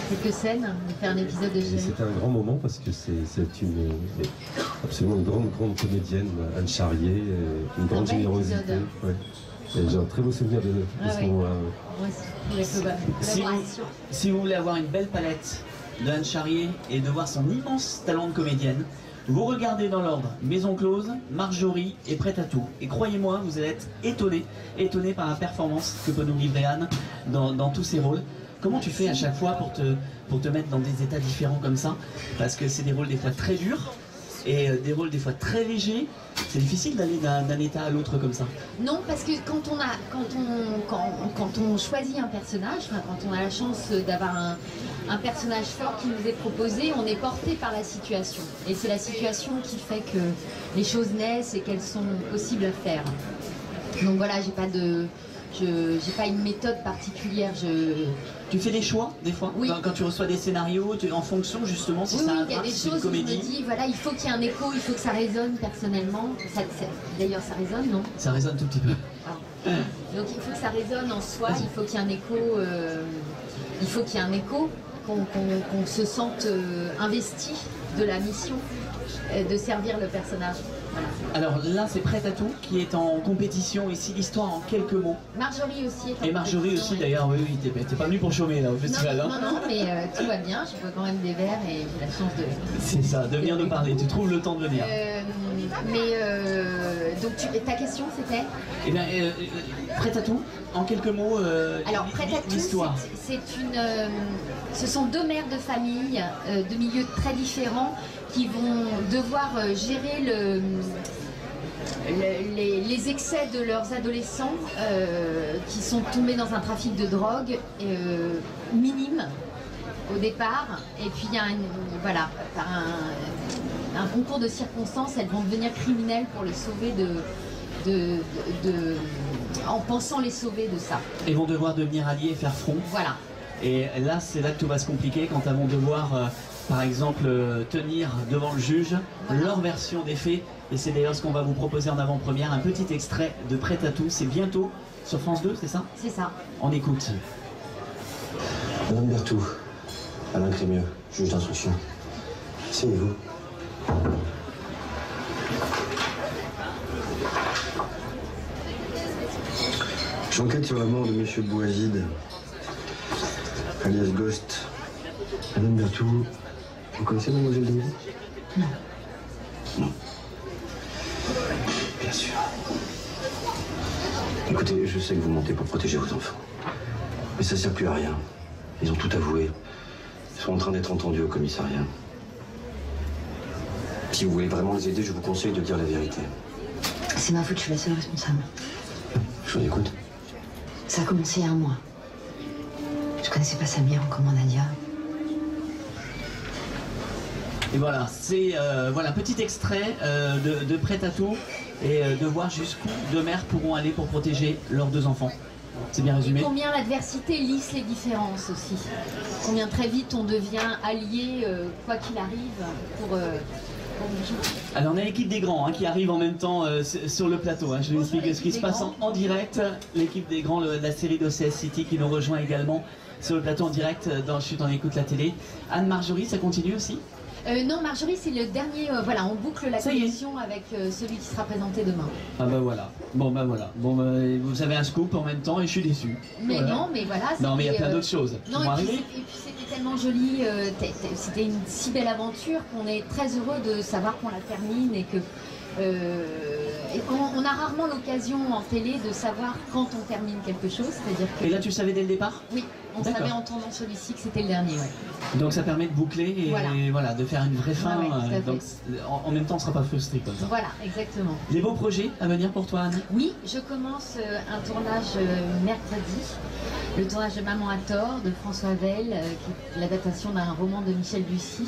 Quelques scènes, de faire un épisode de Shérif. C'était un grand moment parce que c'est absolument une grande comédienne, Anne Charrier, une grande générosité. Ouais. J'ai un très beau souvenir de ce moment-là. Si vous voulez avoir une belle palette de Anne Charrier et de voir son immense talent de comédienne, vous regardez dans l'ordre Maison Close, Marjorie et Prête à tout. Et croyez-moi, vous allez être étonné par la performance que peut nous livrer Anne dans tous ses rôles. Comment tu fais à chaque fois pour te mettre dans des états différents comme ça? Parce que c'est des rôles des fois très durs et des rôles des fois très légers. C'est difficile d'aller d'un état à l'autre comme ça. Non, parce que quand on choisit un personnage, quand on a la chance d'avoir un personnage fort qui nous est proposé, on est porté par la situation. Et c'est la situation qui fait que les choses naissent et qu'elles sont possibles à faire. Donc voilà, j'ai pas une méthode particulière. Tu fais des choix des fois? Oui. Quand tu reçois des scénarios, en fonction justement si ça il y a des choses où je me dis, voilà, il faut qu'il y ait un écho, il faut que ça résonne personnellement. D'ailleurs, ça résonne, non? Ça résonne tout petit peu. Donc il faut que ça résonne en soi, il faut qu'il y ait un écho, qu'on se sente investi de la mission de servir le personnage. Voilà. Alors là, c'est Prête à tout qui est en compétition ici, l'histoire en quelques mots. Marjorie aussi est en Et Marjorie aussi d'ailleurs, oui, t'es pas venu pour chômer là au festival. Non, mais tout va bien, je bois quand même des verres et j'ai la chance de... C'est ça, de venir nous parler, tu trouves le temps de venir. Donc ta question c'était? Eh bien, Prête à tout, en quelques mots, alors Prête à tout, ce sont deux mères de famille de milieux très différents qui vont devoir gérer les excès de leurs adolescents qui sont tombés dans un trafic de drogue minime au départ, et puis il y a par un concours de circonstances, elles vont devenir criminelles pour les sauver en pensant les sauver de ça. Et vont devoir devenir alliés et faire front. Voilà. Et là, c'est là que tout va se compliquer quand elles vont devoir, par exemple, tenir devant le juge leur version des faits. Et c'est d'ailleurs ce qu'on va vous proposer en avant-première, un petit extrait de Prête à tout. C'est bientôt sur France 2, c'est ça? C'est ça. On écoute. Madame Berthoud, Alain Crémieux, juge d'instruction. Asseyez-vous. J'enquête sur la mort de Monsieur Bouazid, alias Ghost. Madame Berthoud, vous connaissez Mademoiselle de Midi? Non. Non. Bien sûr. Écoutez, je sais que vous mentez pour protéger vos enfants. Mais ça sert plus à rien. Ils ont tout avoué. Ils sont en train d'être entendus au commissariat. Si vous voulez vraiment les aider, je vous conseille de dire la vérité. C'est ma faute, je suis la seule responsable. Je vous écoute. Ça a commencé il y a un mois. Je connaissais pas Samir, encore moins Nadia. Et voilà, c'est voilà, petit extrait de Prêt à tout et de voir jusqu'où deux mères pourront aller pour protéger leurs deux enfants. C'est bien résumé. Et combien l'adversité lisse les différences aussi. Combien très vite on devient allié, quoi qu'il arrive, pour Alors on a l'équipe des grands qui arrive en même temps sur le plateau. Je vous explique ce qui se passe en direct. L'équipe des grands, la série d'OCS City qui nous rejoint également sur le plateau en direct dans Chut, on écoute la télé. Anne-Marjorie, ça continue aussi? Non, Marjorie, c'est le dernier. Voilà, on boucle la connexion avec celui qui sera présenté demain. Ah bah voilà. Bon bah voilà. Bon bah, vous avez un scoop en même temps et je suis déçu. Mais voilà. non, mais voilà. Non, mais il y a plein d'autres choses. Non, et puis c'était tellement joli. C'était une si belle aventure qu'on est très heureux de savoir qu'on la termine et que. On a rarement l'occasion en télé de savoir quand on termine quelque chose, c'est-à-dire que... Et là tu savais dès le départ? Oui, on savait en tournant celui-ci que c'était le dernier, ouais. Donc ça permet de boucler et voilà, de faire une vraie fin, ouais, donc en même temps on ne sera pas frustré comme ça. Voilà, exactement. Les beaux projets à venir pour toi, Anne? Oui, je commence un tournage mercredi, le tournage de Maman à tort de François Vell, qui est l'adaptation d'un roman de Michel Bussy,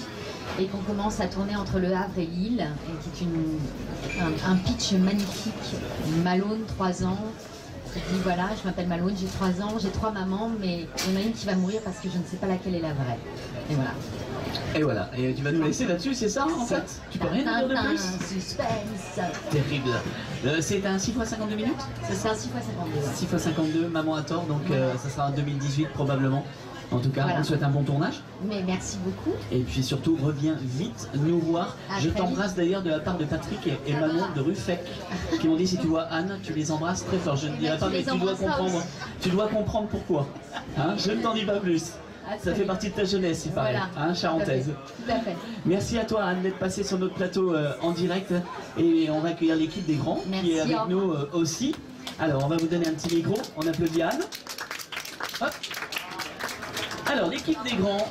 et qu'on commence à tourner entre Le Havre et Lille, et qui est un pitch magnifique. Malone, 3 ans, qui dit voilà, je m'appelle Malone, j'ai 3 ans, j'ai 3 mamans, mais il y en a une qui va mourir parce que je ne sais pas laquelle est la vraie. Et voilà. Et voilà, et tu vas nous laisser là-dessus, c'est ça en fait? Tu peux rien nous dire de plus? Suspense. Terrible. C'est un 6x52 minutes? C'est un 6x52. 6x52, Maman à tort, donc ça sera en 2018 probablement. En tout cas, on te souhaite un bon tournage. Mais merci beaucoup. Et puis surtout, reviens vite nous voir. Je t'embrasse d'ailleurs de la part de Patrick et Manon de Ruffec qui m'ont dit si tu vois Anne, tu les embrasses très fort. Je ne dirai pas, mais tu dois comprendre. Tu dois comprendre pourquoi. Je ne t'en dis pas plus. Ça fait partie de ta jeunesse, il paraît, charentaise. Tout à fait. Merci à toi, Anne, d'être passée sur notre plateau en direct. Et on va accueillir l'équipe des grands qui est avec nous aussi. Alors, on va vous donner un petit micro. On applaudit Anne. Hop. Alors, l'équipe des grands,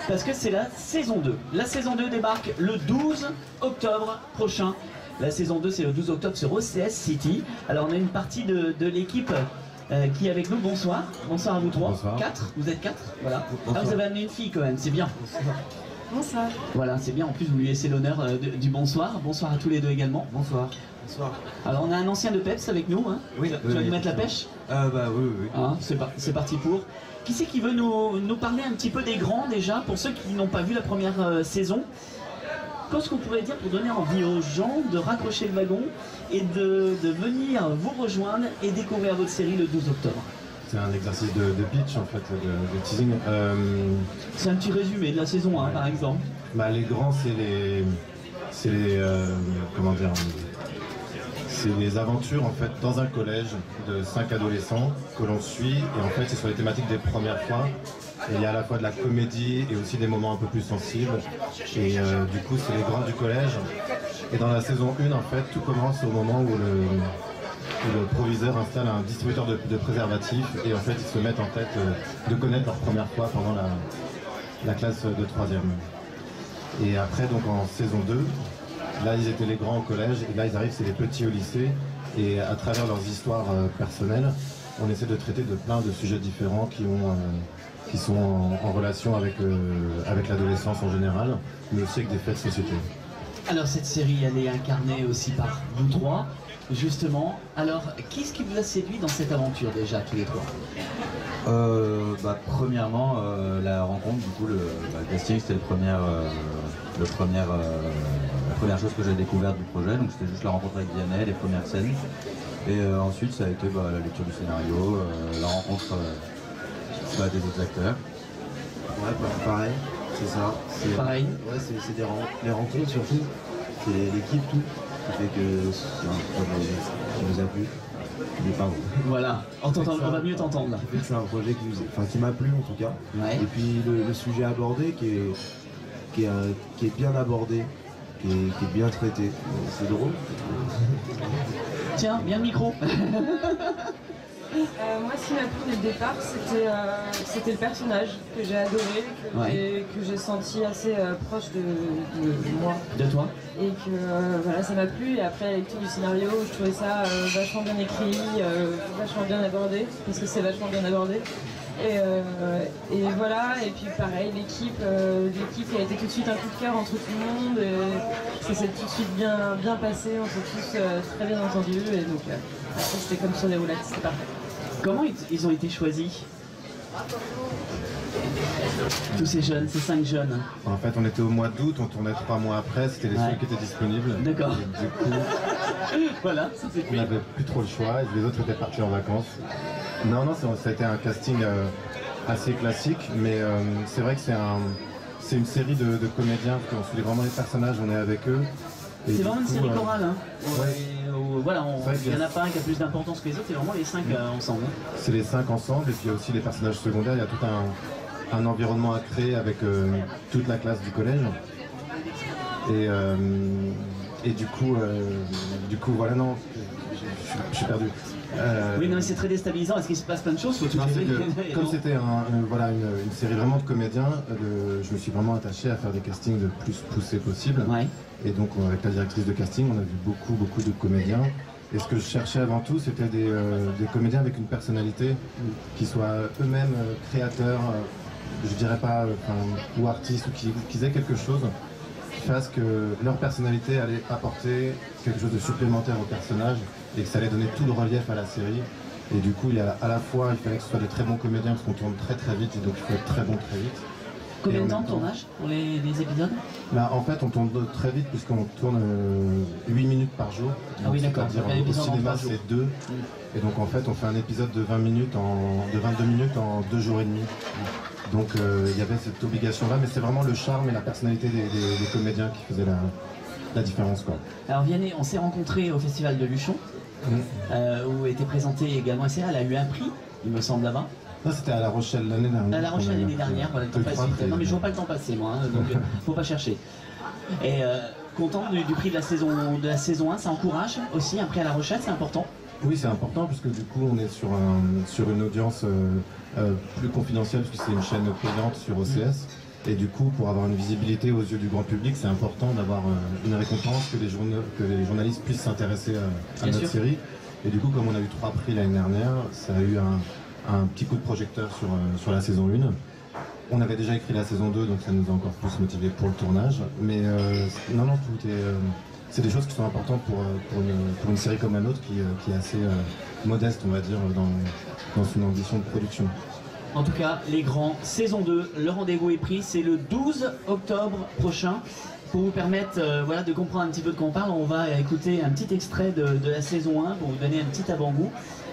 parce que c'est la saison 2. La saison 2 débarque le 12 octobre prochain. La saison 2, c'est le 12 octobre sur OCS City. Alors, on a une partie de l'équipe qui est avec nous. Bonsoir. Bonsoir à vous trois. Bonsoir. 4. Vous êtes 4. Voilà. Ah, vous avez amené une fille quand même, c'est bien. Bonsoir. Voilà, c'est bien. En plus, vous lui laissez l'honneur du bonsoir. Bonsoir à tous les deux également. Bonsoir. Bonsoir. Alors, on a un ancien de PEPS avec nous. Oui. Tu vas nous mettre la pêche? Bah oui. C'est parti pour. Qui c'est qui veut nous parler un petit peu des grands déjà, pour ceux qui n'ont pas vu la première saison? Qu'est-ce qu'on pourrait dire pour donner envie aux gens de raccrocher le wagon et de venir vous rejoindre et découvrir votre série le 12 octobre? C'est un exercice de pitch en fait, de teasing. C'est un petit résumé de la saison 1 par exemple. Les grands, c'est les comment dire, c'est les aventures en fait dans un collège de 5 adolescents que l'on suit, et en fait c'est sur les thématiques des premières fois. Et il y a à la fois de la comédie et aussi des moments un peu plus sensibles. Et du coup c'est les grands du collège. Et dans la saison 1 en fait tout commence au moment où le proviseur installe un distributeur de préservatifs, et en fait ils se mettent en tête de connaître leur première fois pendant la classe de 3e. Et après donc en saison 2, là ils étaient les grands au collège, et là ils arrivent, c'est les petits au lycée, et à travers leurs histoires personnelles, on essaie de traiter de plein de sujets différents qui sont en relation avec l'adolescence en général, mais aussi avec des faits de société. Alors cette série, elle est incarnée aussi par vous trois, justement. Alors, qu'est-ce qui vous a séduit dans cette aventure déjà, tous les trois? Premièrement, la rencontre, du coup, le casting, c'était la première chose que j'ai découverte du projet, donc c'était juste la rencontre avec Vianney, les premières scènes. Et ensuite, ça a été la lecture du scénario, la rencontre des autres acteurs. Ouais, pareil, c'est ça. Pareil. Ouais, c'est les rencontres surtout, c'est l'équipe, tout, qui fait que c'est un projet qui nous a plu. Voilà, on va mieux t'entendre là. C'est un projet qui m'a plu en tout cas. Ouais. Et puis le sujet abordé qui est bien abordé, qui est bien traité. C'est drôle. Tiens, bien le micro. Moi, ce qui m'a plu dès le départ, c'était le personnage que j'ai adoré, que j'ai senti assez proche de moi. De toi. Et que voilà, ça m'a plu. Et après la lecture du scénario, je trouvais ça vachement bien écrit, vachement bien abordé, parce que c'est vachement bien abordé. Et voilà, et puis pareil, l'équipe a été tout de suite un coup de cœur entre tout le monde, et ça s'est tout de suite bien passé, on s'est tous très bien entendus, et donc après c'était comme sur des roulettes, c'était parfait. Comment ils ont été choisis? Tous ces jeunes, ces 5 jeunes. En fait, on était au mois d'août, on tournait 3 mois après, c'était les seuls qui étaient disponibles. D'accord. Du coup, voilà, on n'avait plus trop le choix, et les autres étaient partis en vacances. Non, ça a été un casting assez classique, mais c'est vrai que c'est une série de comédiens, on suit vraiment les personnages, on est avec eux. C'est vraiment une série chorale, hein. Ouais. Voilà, il n'y en a pas un qui a plus d'importance que les autres, c'est vraiment les 5 ensemble. C'est les 5 ensemble, et puis il y a aussi les personnages secondaires, il y a tout un environnement à créer avec toute la classe du collège. Et du coup voilà, non, je suis perdu. Oui, non, mais c'est très déstabilisant. Est-ce qu'il se passe plein de choses? Comme c'était une série vraiment de comédiens, je me suis vraiment attaché à faire des castings le plus poussés possible. Ouais. Et donc avec la directrice de casting, on a vu beaucoup de comédiens. Et ce que je cherchais avant tout, c'était des comédiens avec une personnalité, qui soient eux-mêmes créateurs, je dirais pas, ou artistes, ou qu'ils aient quelque chose qui fasse que leur personnalité allait apporter quelque chose de supplémentaire au personnage et que ça allait donner tout le relief à la série. Et du coup, il fallait que ce soit des très bons comédiens parce qu'on tourne très vite, et donc il faut être très bon très vite. Combien de temps de tournage pour les épisodes? En fait, on tourne très vite puisqu'on tourne 8 minutes par jour. Ah oui, d'accord. Au cinéma, c'est 2. Et donc en fait, on fait un épisode de 22 minutes en 2 jours et demi. Donc il y avait cette obligation-là, mais c'est vraiment le charme et la personnalité des comédiens qui faisaient la différence, quoi. Alors Vianney, on s'est rencontrés au festival de Luchon, où était présenté également, et elle a eu un prix, il me semble, là-bas. Non, c'était à La Rochelle l'année dernière. À La Rochelle l'année dernière, voilà, le temps passe vite. Non mais je vois pas le temps passer, moi, hein, donc faut pas chercher. Et content du prix de la saison 1, ça encourage aussi, un prix à La Rochelle, c'est important. Oui, c'est important puisque du coup on est sur une audience plus confidentielle puisque c'est une chaîne payante sur OCS. Et du coup, pour avoir une visibilité aux yeux du grand public, c'est important d'avoir une récompense, que les journalistes puissent s'intéresser à notre série. Et du coup, comme on a eu 3 prix l'année dernière, ça a eu un petit coup de projecteur sur la saison 1. On avait déjà écrit la saison 2, donc ça nous a encore plus motivés pour le tournage. Mais non, tout est... c'est des choses qui sont importantes pour une série comme la nôtre qui est assez modeste, on va dire, dans son ambition de production. En tout cas, les grands, saison 2, le rendez-vous est pris, c'est le 12 octobre prochain. Pour vous permettre de comprendre un petit peu de quoi on parle, on va écouter un petit extrait de la saison 1 pour vous donner un petit avant-goût.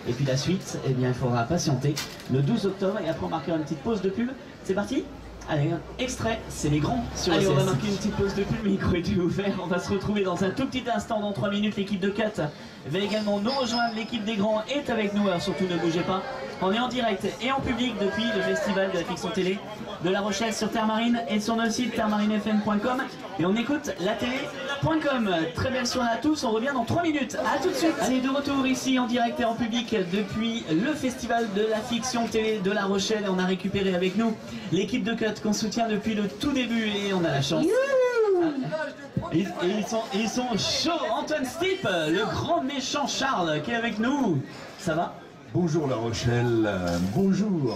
Et puis la suite, eh bien, il faudra patienter le 12 octobre et après on marquera une petite pause de pub. C'est parti? Allez, extrait, c'est les grands sur Allez, on va marquer une petite pause de pub, le micro est ouvert. On va se retrouver dans un tout petit instant, dans 3 minutes. L'équipe de Cut va également nous rejoindre. L'équipe des grands est avec nous, alors surtout ne bougez pas. On est en direct et en public depuis le festival de la fiction télé de La Rochelle sur Terre Marine et sur notre site terremarinefm.com. Et on écoute la télé.com. Très belle soirée à tous, on revient dans 3 minutes. A tout de suite. Allez, de retour ici en direct et en public depuis le festival de la fiction télé de La Rochelle. Et on a récupéré avec nous l'équipe de Cut qu'on soutient depuis le tout début et on a la chance. Ils sont chauds. Antoine Stipp, le grand méchant Charles qui est avec nous. Ça va? Bonjour La Rochelle, bonjour.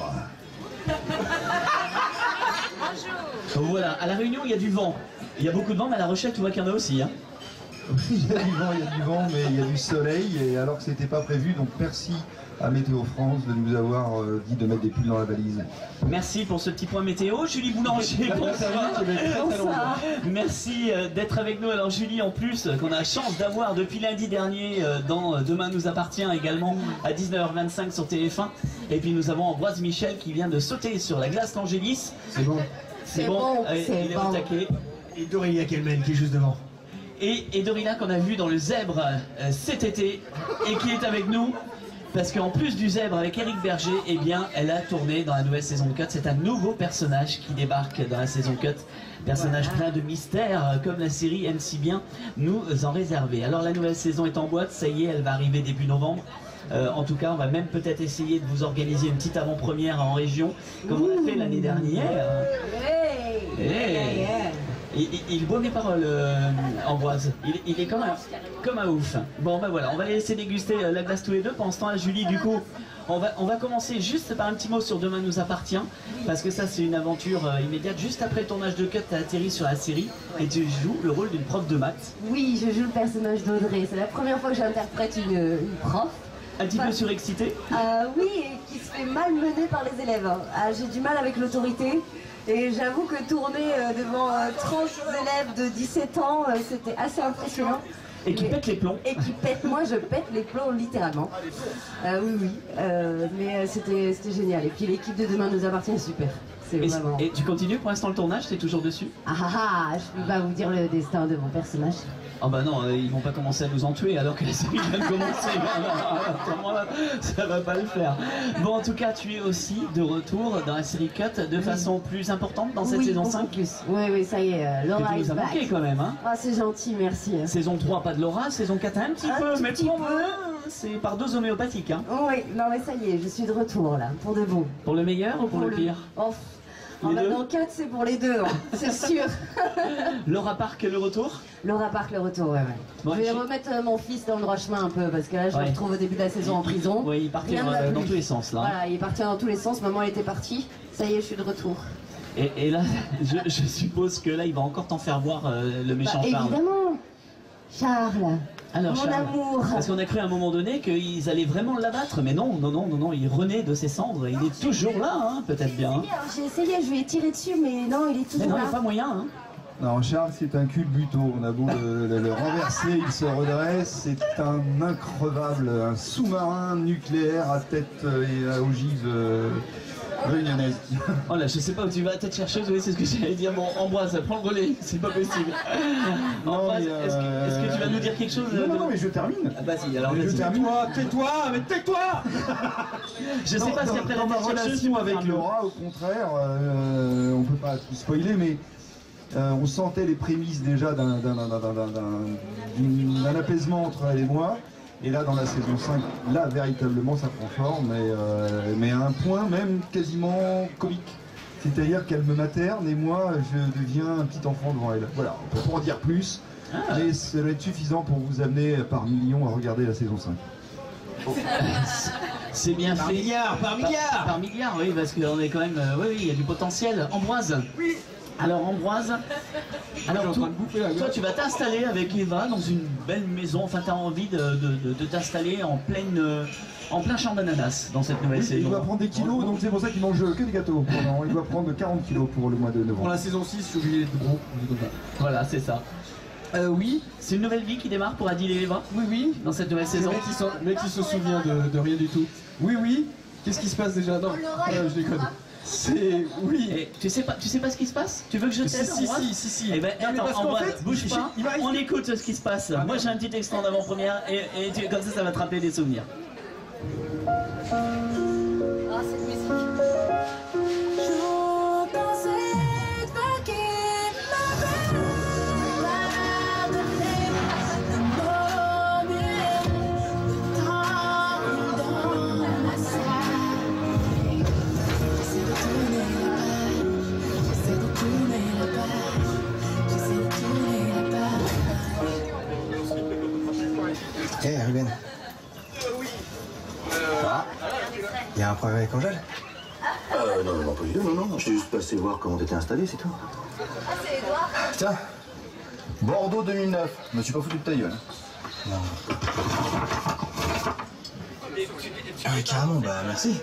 Voilà, à La Réunion il y a du vent. Il y a beaucoup de vent, mais à La Rochelle tu vois qu'il y en a aussi. Hein. Il y a du vent, mais il y a du soleil, et alors que c'était pas prévu, donc merci à Météo France de nous avoir dit de mettre des pulls dans la valise. Merci pour ce petit point météo. Julie Boulanger, bonsoir. Merci d'être avec nous. Alors Julie, en plus, qu'on a la chance d'avoir depuis lundi dernier dans Demain nous appartient également à 19h25 sur TF1. Et puis nous avons Ambroise Michel qui vient de sauter sur la glace d'Angélis. C'est bon. C'est bon. Il est au taquet. Et Dorilla Kelmen qui est juste devant. Et Dorilla qu'on a vu dans le Zèbre cet été et qui est avec nous. Parce qu'en plus du Zèbre avec Éric Berger, eh bien, elle a tourné dans la nouvelle saison de Cut. C'est un nouveau personnage qui débarque dans la saison Cut. Personnage plein de mystères, comme la série aime si bien nous en réserver. Alors la nouvelle saison est en boîte, ça y est, elle va arriver début novembre. En tout cas, on va même peut-être essayer de vous organiser une petite avant-première en région, comme on a fait l'année dernière. Il boit mes paroles, Ambroise. Il est comme un ouf. Bon, ben voilà, on va les laisser déguster la glace tous les deux. Pendant ce temps-là, Julie, du coup, on va commencer juste par un petit mot sur Demain nous appartient. Parce que ça, c'est une aventure immédiate. Juste après le tournage de Cut, tu as atterri sur la série et tu joues le rôle d'une prof de maths. Oui, je joue le personnage d'Audrey. C'est la première fois que j'interprète une prof. Un petit peu surexcitée? Oui, et qui se fait malmener par les élèves. J'ai du mal avec l'autorité. Et j'avoue que tourner devant 30 élèves de 17 ans, c'était assez impressionnant. Et qui pète les plombs. Et qui pète, moi je pète les plombs littéralement. Oui, mais c'était génial. Et puis l'équipe de Demain nous appartient, super. Vraiment... Et tu continues pour l'instant le tournage, t'es toujours dessus? Je peux pas vous dire le destin de mon personnage. Ah bah non, ils vont pas commencer à nous en tuer alors que la série vient de commencer. Ça va pas le faire. Bon, en tout cas, tu es aussi de retour dans la série Cut de façon plus importante dans cette saison 5. Oui, ça y est, Laura tu nous as manqué quand même, hein. Ah, c'est gentil, merci. Saison 3, pas de Laura, saison 4, un petit peu, mais c'est par dose homéopathique, hein. Oui, non mais ça y est, je suis de retour là, pour de bon. Pour le meilleur ou pour le pire? Dans 4, c'est pour les deux, c'est sûr. Laura Park, le retour? Laura Park, le retour, ouais. Bon, je vais remettre mon fils dans le droit chemin un peu, parce que là, je le retrouve au début de la saison en prison. Oui, il partait dans tous les sens, là. Voilà, il est parti dans tous les sens, maman elle était partie. Ça y est, je suis de retour. Et là, je suppose que là, il va encore t'en faire voir le méchant Charles. Évidemment, Charles. Alors, mon amour. Parce qu'on a cru à un moment donné qu'ils allaient vraiment l'abattre, mais non, il renaît de ses cendres, il est toujours là, hein, peut-être bien. J'ai essayé, je lui ai tiré dessus, mais non, il est toujours là. Il n'y a pas moyen, hein. Non, Charles, c'est un culbuto. On a beau le renverser, il se redresse. C'est un increvable, un sous-marin nucléaire à tête et à ogive réunionnaise. Oh là, je sais pas où tu vas, tête chercheuse, oui, c'est ce que j'allais dire. Bon, Ambroise, prends le relais, c'est pas possible. Ambroise, est-ce que tu vas nous dire quelque chose? Non, mais je termine. Ah bah si, alors je termine. Tais-toi, mais tais-toi. Je sais pas si après la tête chercheuse, avec Laura, au contraire, on peut pas tout spoiler, mais on sentait les prémices déjà d'un apaisement entre elle et moi. Et là, dans la saison 5, là, véritablement, ça prend forme, mais à un point même quasiment comique. C'est-à-dire qu'elle me materne et moi, je deviens un petit enfant devant elle. Voilà, on peut pas en dire plus, mais ça doit être suffisant pour vous amener par millions à regarder la saison 5. C'est bien par fait. Par milliard Par milliard, oui, parce qu'on est quand même... oui, il y a du potentiel. Ambroise. Oui. Alors Ambroise, toi tu vas t'installer avec Eva dans une belle maison, enfin tu as envie de t'installer en plein champ d'ananas dans cette nouvelle saison. Il doit prendre des kilos, donc c'est pour ça qu'il mange que des gâteaux. Il doit prendre 40 kilos pour le mois de novembre. Pour la saison 6, j'ai oublié de gros. Voilà, c'est ça. Oui. C'est une nouvelle vie qui démarre pour Adil et Eva? Oui. Dans cette nouvelle saison. Le mec qui se souvient de rien du tout. Oui. Qu'est-ce qui se passe déjà? Non, je déconne. C'est... Oui. Et tu sais pas ce qui se passe? Tu veux que je t'aide? Si. Eh ben attends, Ambroise, bouge pas, on expliquer. écoute ce qui se passe. Moi j'ai un petit extrait d'avant-première et comme ça va te rappeler des souvenirs. Ah, cette musique. Hé, Ruben. Il y a un problème avec Angèle? Non, pas du tout, non. Je suis juste passé voir comment t'étais installé, c'est tout. Ah, c'est Edouard. Tiens, Bordeaux 2009. Je me suis pas foutu de ta gueule. Non. Ah oui, carrément, bah merci.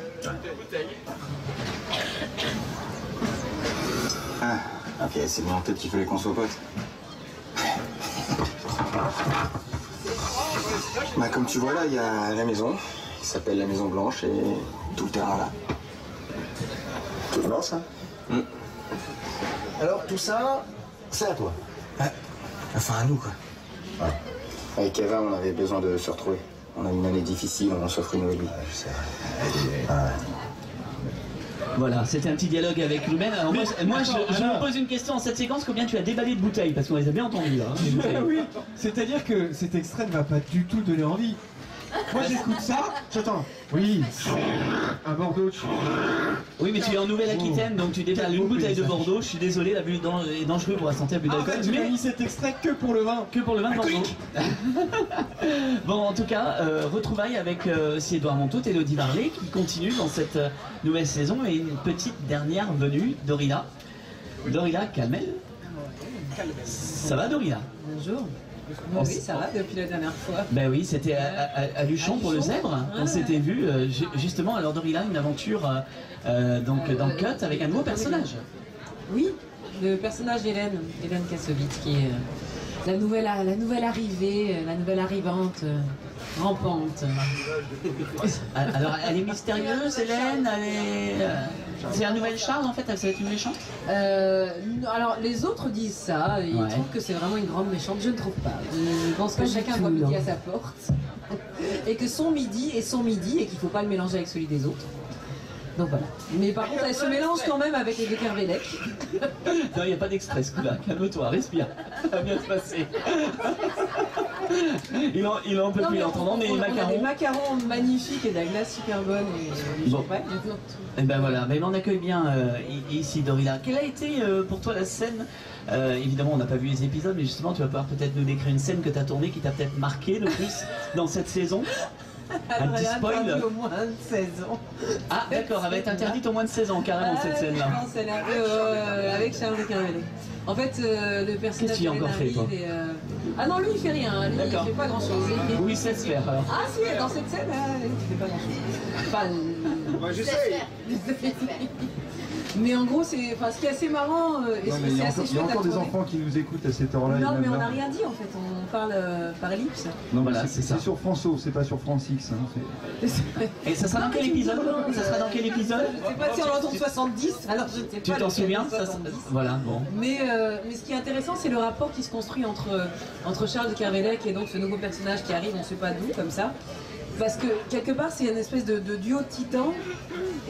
Ah, ok, c'est bien en tête qu'il fallait qu'on soit potes. Bah comme tu vois là, il y a la maison, qui s'appelle la Maison Blanche, et tout le terrain là. Tout blanc ça. Alors tout ça, c'est à toi. Ouais. Enfin à nous quoi. Ouais. Avec Eva, on avait besoin de se retrouver. On a une année difficile, on s'offre une nouvelle vie. Je sais. Voilà, c'était un petit dialogue avec Ruben. Alors moi je me pose une question en cette séquence, combien tu as déballé de bouteilles? Parce qu'on les a bien entendues là. Oui, c'est-à-dire que cet extrait ne va pas du tout donner envie. Moi j'écoute ça, j'attends. Oui, à Bordeaux. Oui, mais tu es en Nouvelle-Aquitaine, donc tu détales une bouteille de Bordeaux. Je suis désolé, l'abus est dangereux pour la santé, l'abus d'alcool. Tu m'as mis cet extrait que pour le vin. Que pour le vin de Bordeaux. Bon, en tout cas, retrouvailles avec aussi Edouard Montaut et Elodie Varlet qui continuent dans cette nouvelle saison. Et une petite dernière venue, Dorina. Dorina Calmel. Ça va, Dorina? Bonjour. Oui, ça va depuis la dernière fois. Ben oui, c'était à Luchon pour le zèbre. On s'était vu justement. Alors Dorina, une aventure donc dans Cut avec un nouveau personnage. Oui, le personnage d'Hélène Kassovitz qui est la nouvelle arrivée, la nouvelle arrivante, rampante. Alors elle est mystérieuse, Hélène. C'est la nouvelle Charles en fait. Elle va être une méchante. Alors les autres disent ça. Ils trouvent que c'est vraiment une grande méchante. Je ne trouve pas. Je pense que chacun voit midi à sa porte et que son midi est son midi et qu'il ne faut pas le mélanger avec celui des autres. Donc voilà. Mais par contre, elle se mélange quand même avec les deux Kervelec. Non, il n'y a pas d'extrait ce coup-là. Calme-toi, respire. Ça va bien se passer. Il en peut plus l'entendre, mais les macarons. Des macarons magnifiques et de la glace super bonne. Et bon. Et ben voilà, mais on accueille bien ici Dorina. Quelle a été pour toi la scène évidemment, on n'a pas vu les épisodes, mais justement, tu vas pouvoir peut-être nous décrire une scène que tu as tournée qui t'a peut-être marqué le plus dans cette saison. Un petit spoil. Au moins de 16 ans. Ah d'accord, elle va être interdite au moins de 16 ans carrément cette scène-là. Non, c'est avec Charles de Kervelec. En fait, le personnage. Qu'est-ce que tu as encore fait toi? Ah non, lui il fait rien, lui il fait pas grand chose. Où il sait se faire alors? Ah si, dans cette scène, il fait pas grand chose. Enfin, moi j'essaye. Mais en gros, ce qui est assez marrant, et il y a encore des enfants qui nous écoutent à cette heure-là. Non, mais on n'a rien dit en fait, on parle par ellipse. Non, voilà, c'est ça. C'est sur France O, c'est pas sur France X. Hein, et ça sera dans quel épisode? Ça sera dans quel épisode? Je sais pas si on entend 70, alors je ne sais pas. Tu t'en souviens? Voilà, bon. Mais ce qui est intéressant, c'est le rapport qui se construit entre Charles de Kervelec et donc ce nouveau personnage qui arrive, on ne sait pas d'où, comme ça. Parce que quelque part c'est une espèce de duo de titans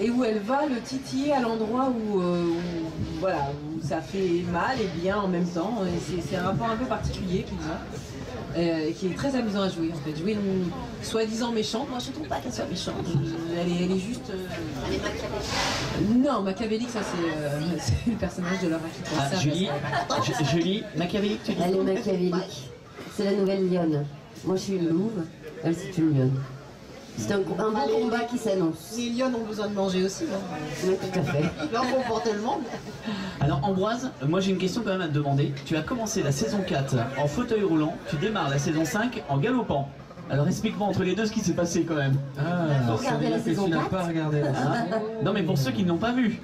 et où elle va le titiller à l'endroit où ça fait mal et bien en même temps. C'est un rapport un peu particulier qu'ils ont, qui est très amusant à jouer en fait. Jouer une soi-disant méchante, moi je ne trouve pas qu'elle soit méchante. Elle est juste. Elle est machiavélique. Non, machiavélique, ça c'est le personnage de Laura qui pense ça. Julie, machiavélique, tu dis? Elle est machiavélique. C'est la nouvelle lionne. Moi je suis une louve, elle c'est une lionne. C'est un beau combat qui s'annonce. Les lionnes ont besoin de manger aussi. Oui, tout à fait. Ils leur font porter le monde. Alors Ambroise, moi j'ai une question quand même à te demander. Tu as commencé la saison 4 en fauteuil roulant, tu démarres la saison 5 en galopant. Alors explique-moi entre les deux ce qui s'est passé quand même. Vous regardez la saison 4 pas regardé la saison. Non mais pour ceux qui ne l'ont pas vu.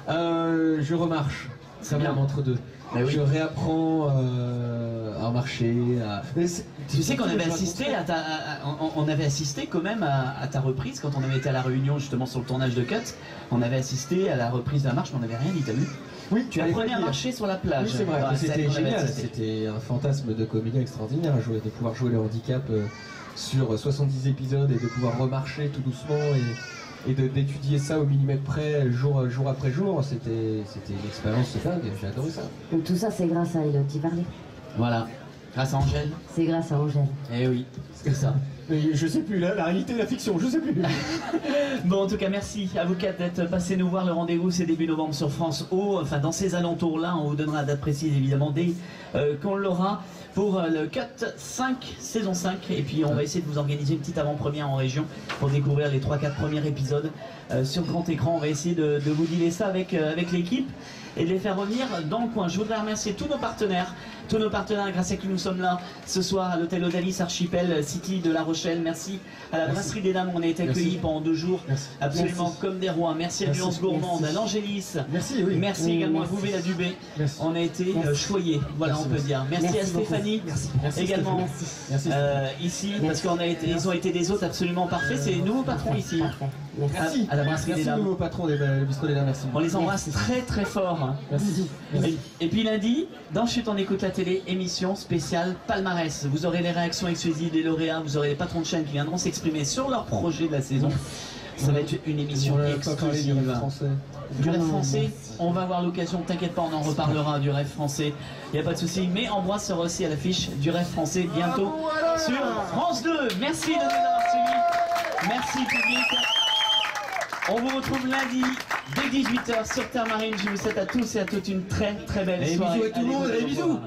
Je remarche. Ça vient entre deux. Oui. Je réapprends à marcher. Tu sais qu'on avait assisté on avait assisté quand même à ta reprise quand on avait été à la Réunion justement sur le tournage de Cut. On avait assisté à la reprise de la marche, mais on n'avait rien dit, t'as vu? Oui, tu apprenais à marcher sur la plage. Oui, c'est vrai. C'était génial. C'était un fantasme de comédien extraordinaire de pouvoir jouer le handicap sur 70 épisodes et de pouvoir remarcher tout doucement et d'étudier ça au millimètre près, jour après jour. C'était une expérience dingue, j'ai adoré ça. Donc tout ça, c'est grâce à Elodie Varlet. Voilà, grâce à Angèle. C'est grâce à Angèle. Eh oui, c'est ça. Mais je sais plus, la réalité et la fiction, je sais plus. Bon, en tout cas, merci à vous quatre d'être passés nous voir. Le rendez-vous, c'est début novembre sur France O. Enfin, dans ces alentours-là, on vous donnera la date précise, évidemment, dès qu'on l'aura pour le Cut 5, saison 5. Et puis, on va essayer de vous organiser une petite avant-première en région pour découvrir les 3-4 premiers épisodes sur grand écran. On va essayer de vous dealer ça avec l'équipe et de les faire revenir dans le coin. Je voudrais remercier tous nos partenaires grâce à qui nous sommes là ce soir à l'hôtel Odalis Archipel City de La Rochelle. Merci à la Brasserie des Dames, on a été accueillis pendant 2 jours absolument comme des rois. Merci à Nuance Gourmande, à l'Angélis. Merci également à vous et à Dubé. On a été choyés, voilà, on peut dire. Merci à Stéphanie également ici parce qu'ils ont été des hôtes absolument parfaits. C'est les nouveaux patrons ici. Merci à la Brasserie des Dames. Nouveau patron des Bistrots des Dames, merci. On les embrasse très très fort. Merci. Et puis lundi, dans Chut on écoute la télé, émission spéciale palmarès. Vous aurez les réactions exclusives des lauréats, vous aurez les patrons de chaîne qui viendront s'exprimer sur leur projet de la saison. Ça va être une émission exclusive. Du rêve français, on va avoir l'occasion, t'inquiète pas, on en reparlera du rêve français, il n'y a pas de souci. Mais Ambroise sera aussi à l'affiche du rêve français bientôt sur France 2. Merci de nous avoir suivis. Merci public. On vous retrouve lundi dès 18h sur Terre Marine. Je vous souhaite à tous et à toutes une très très belle soirée. Bisous à tout le monde, allez bisous.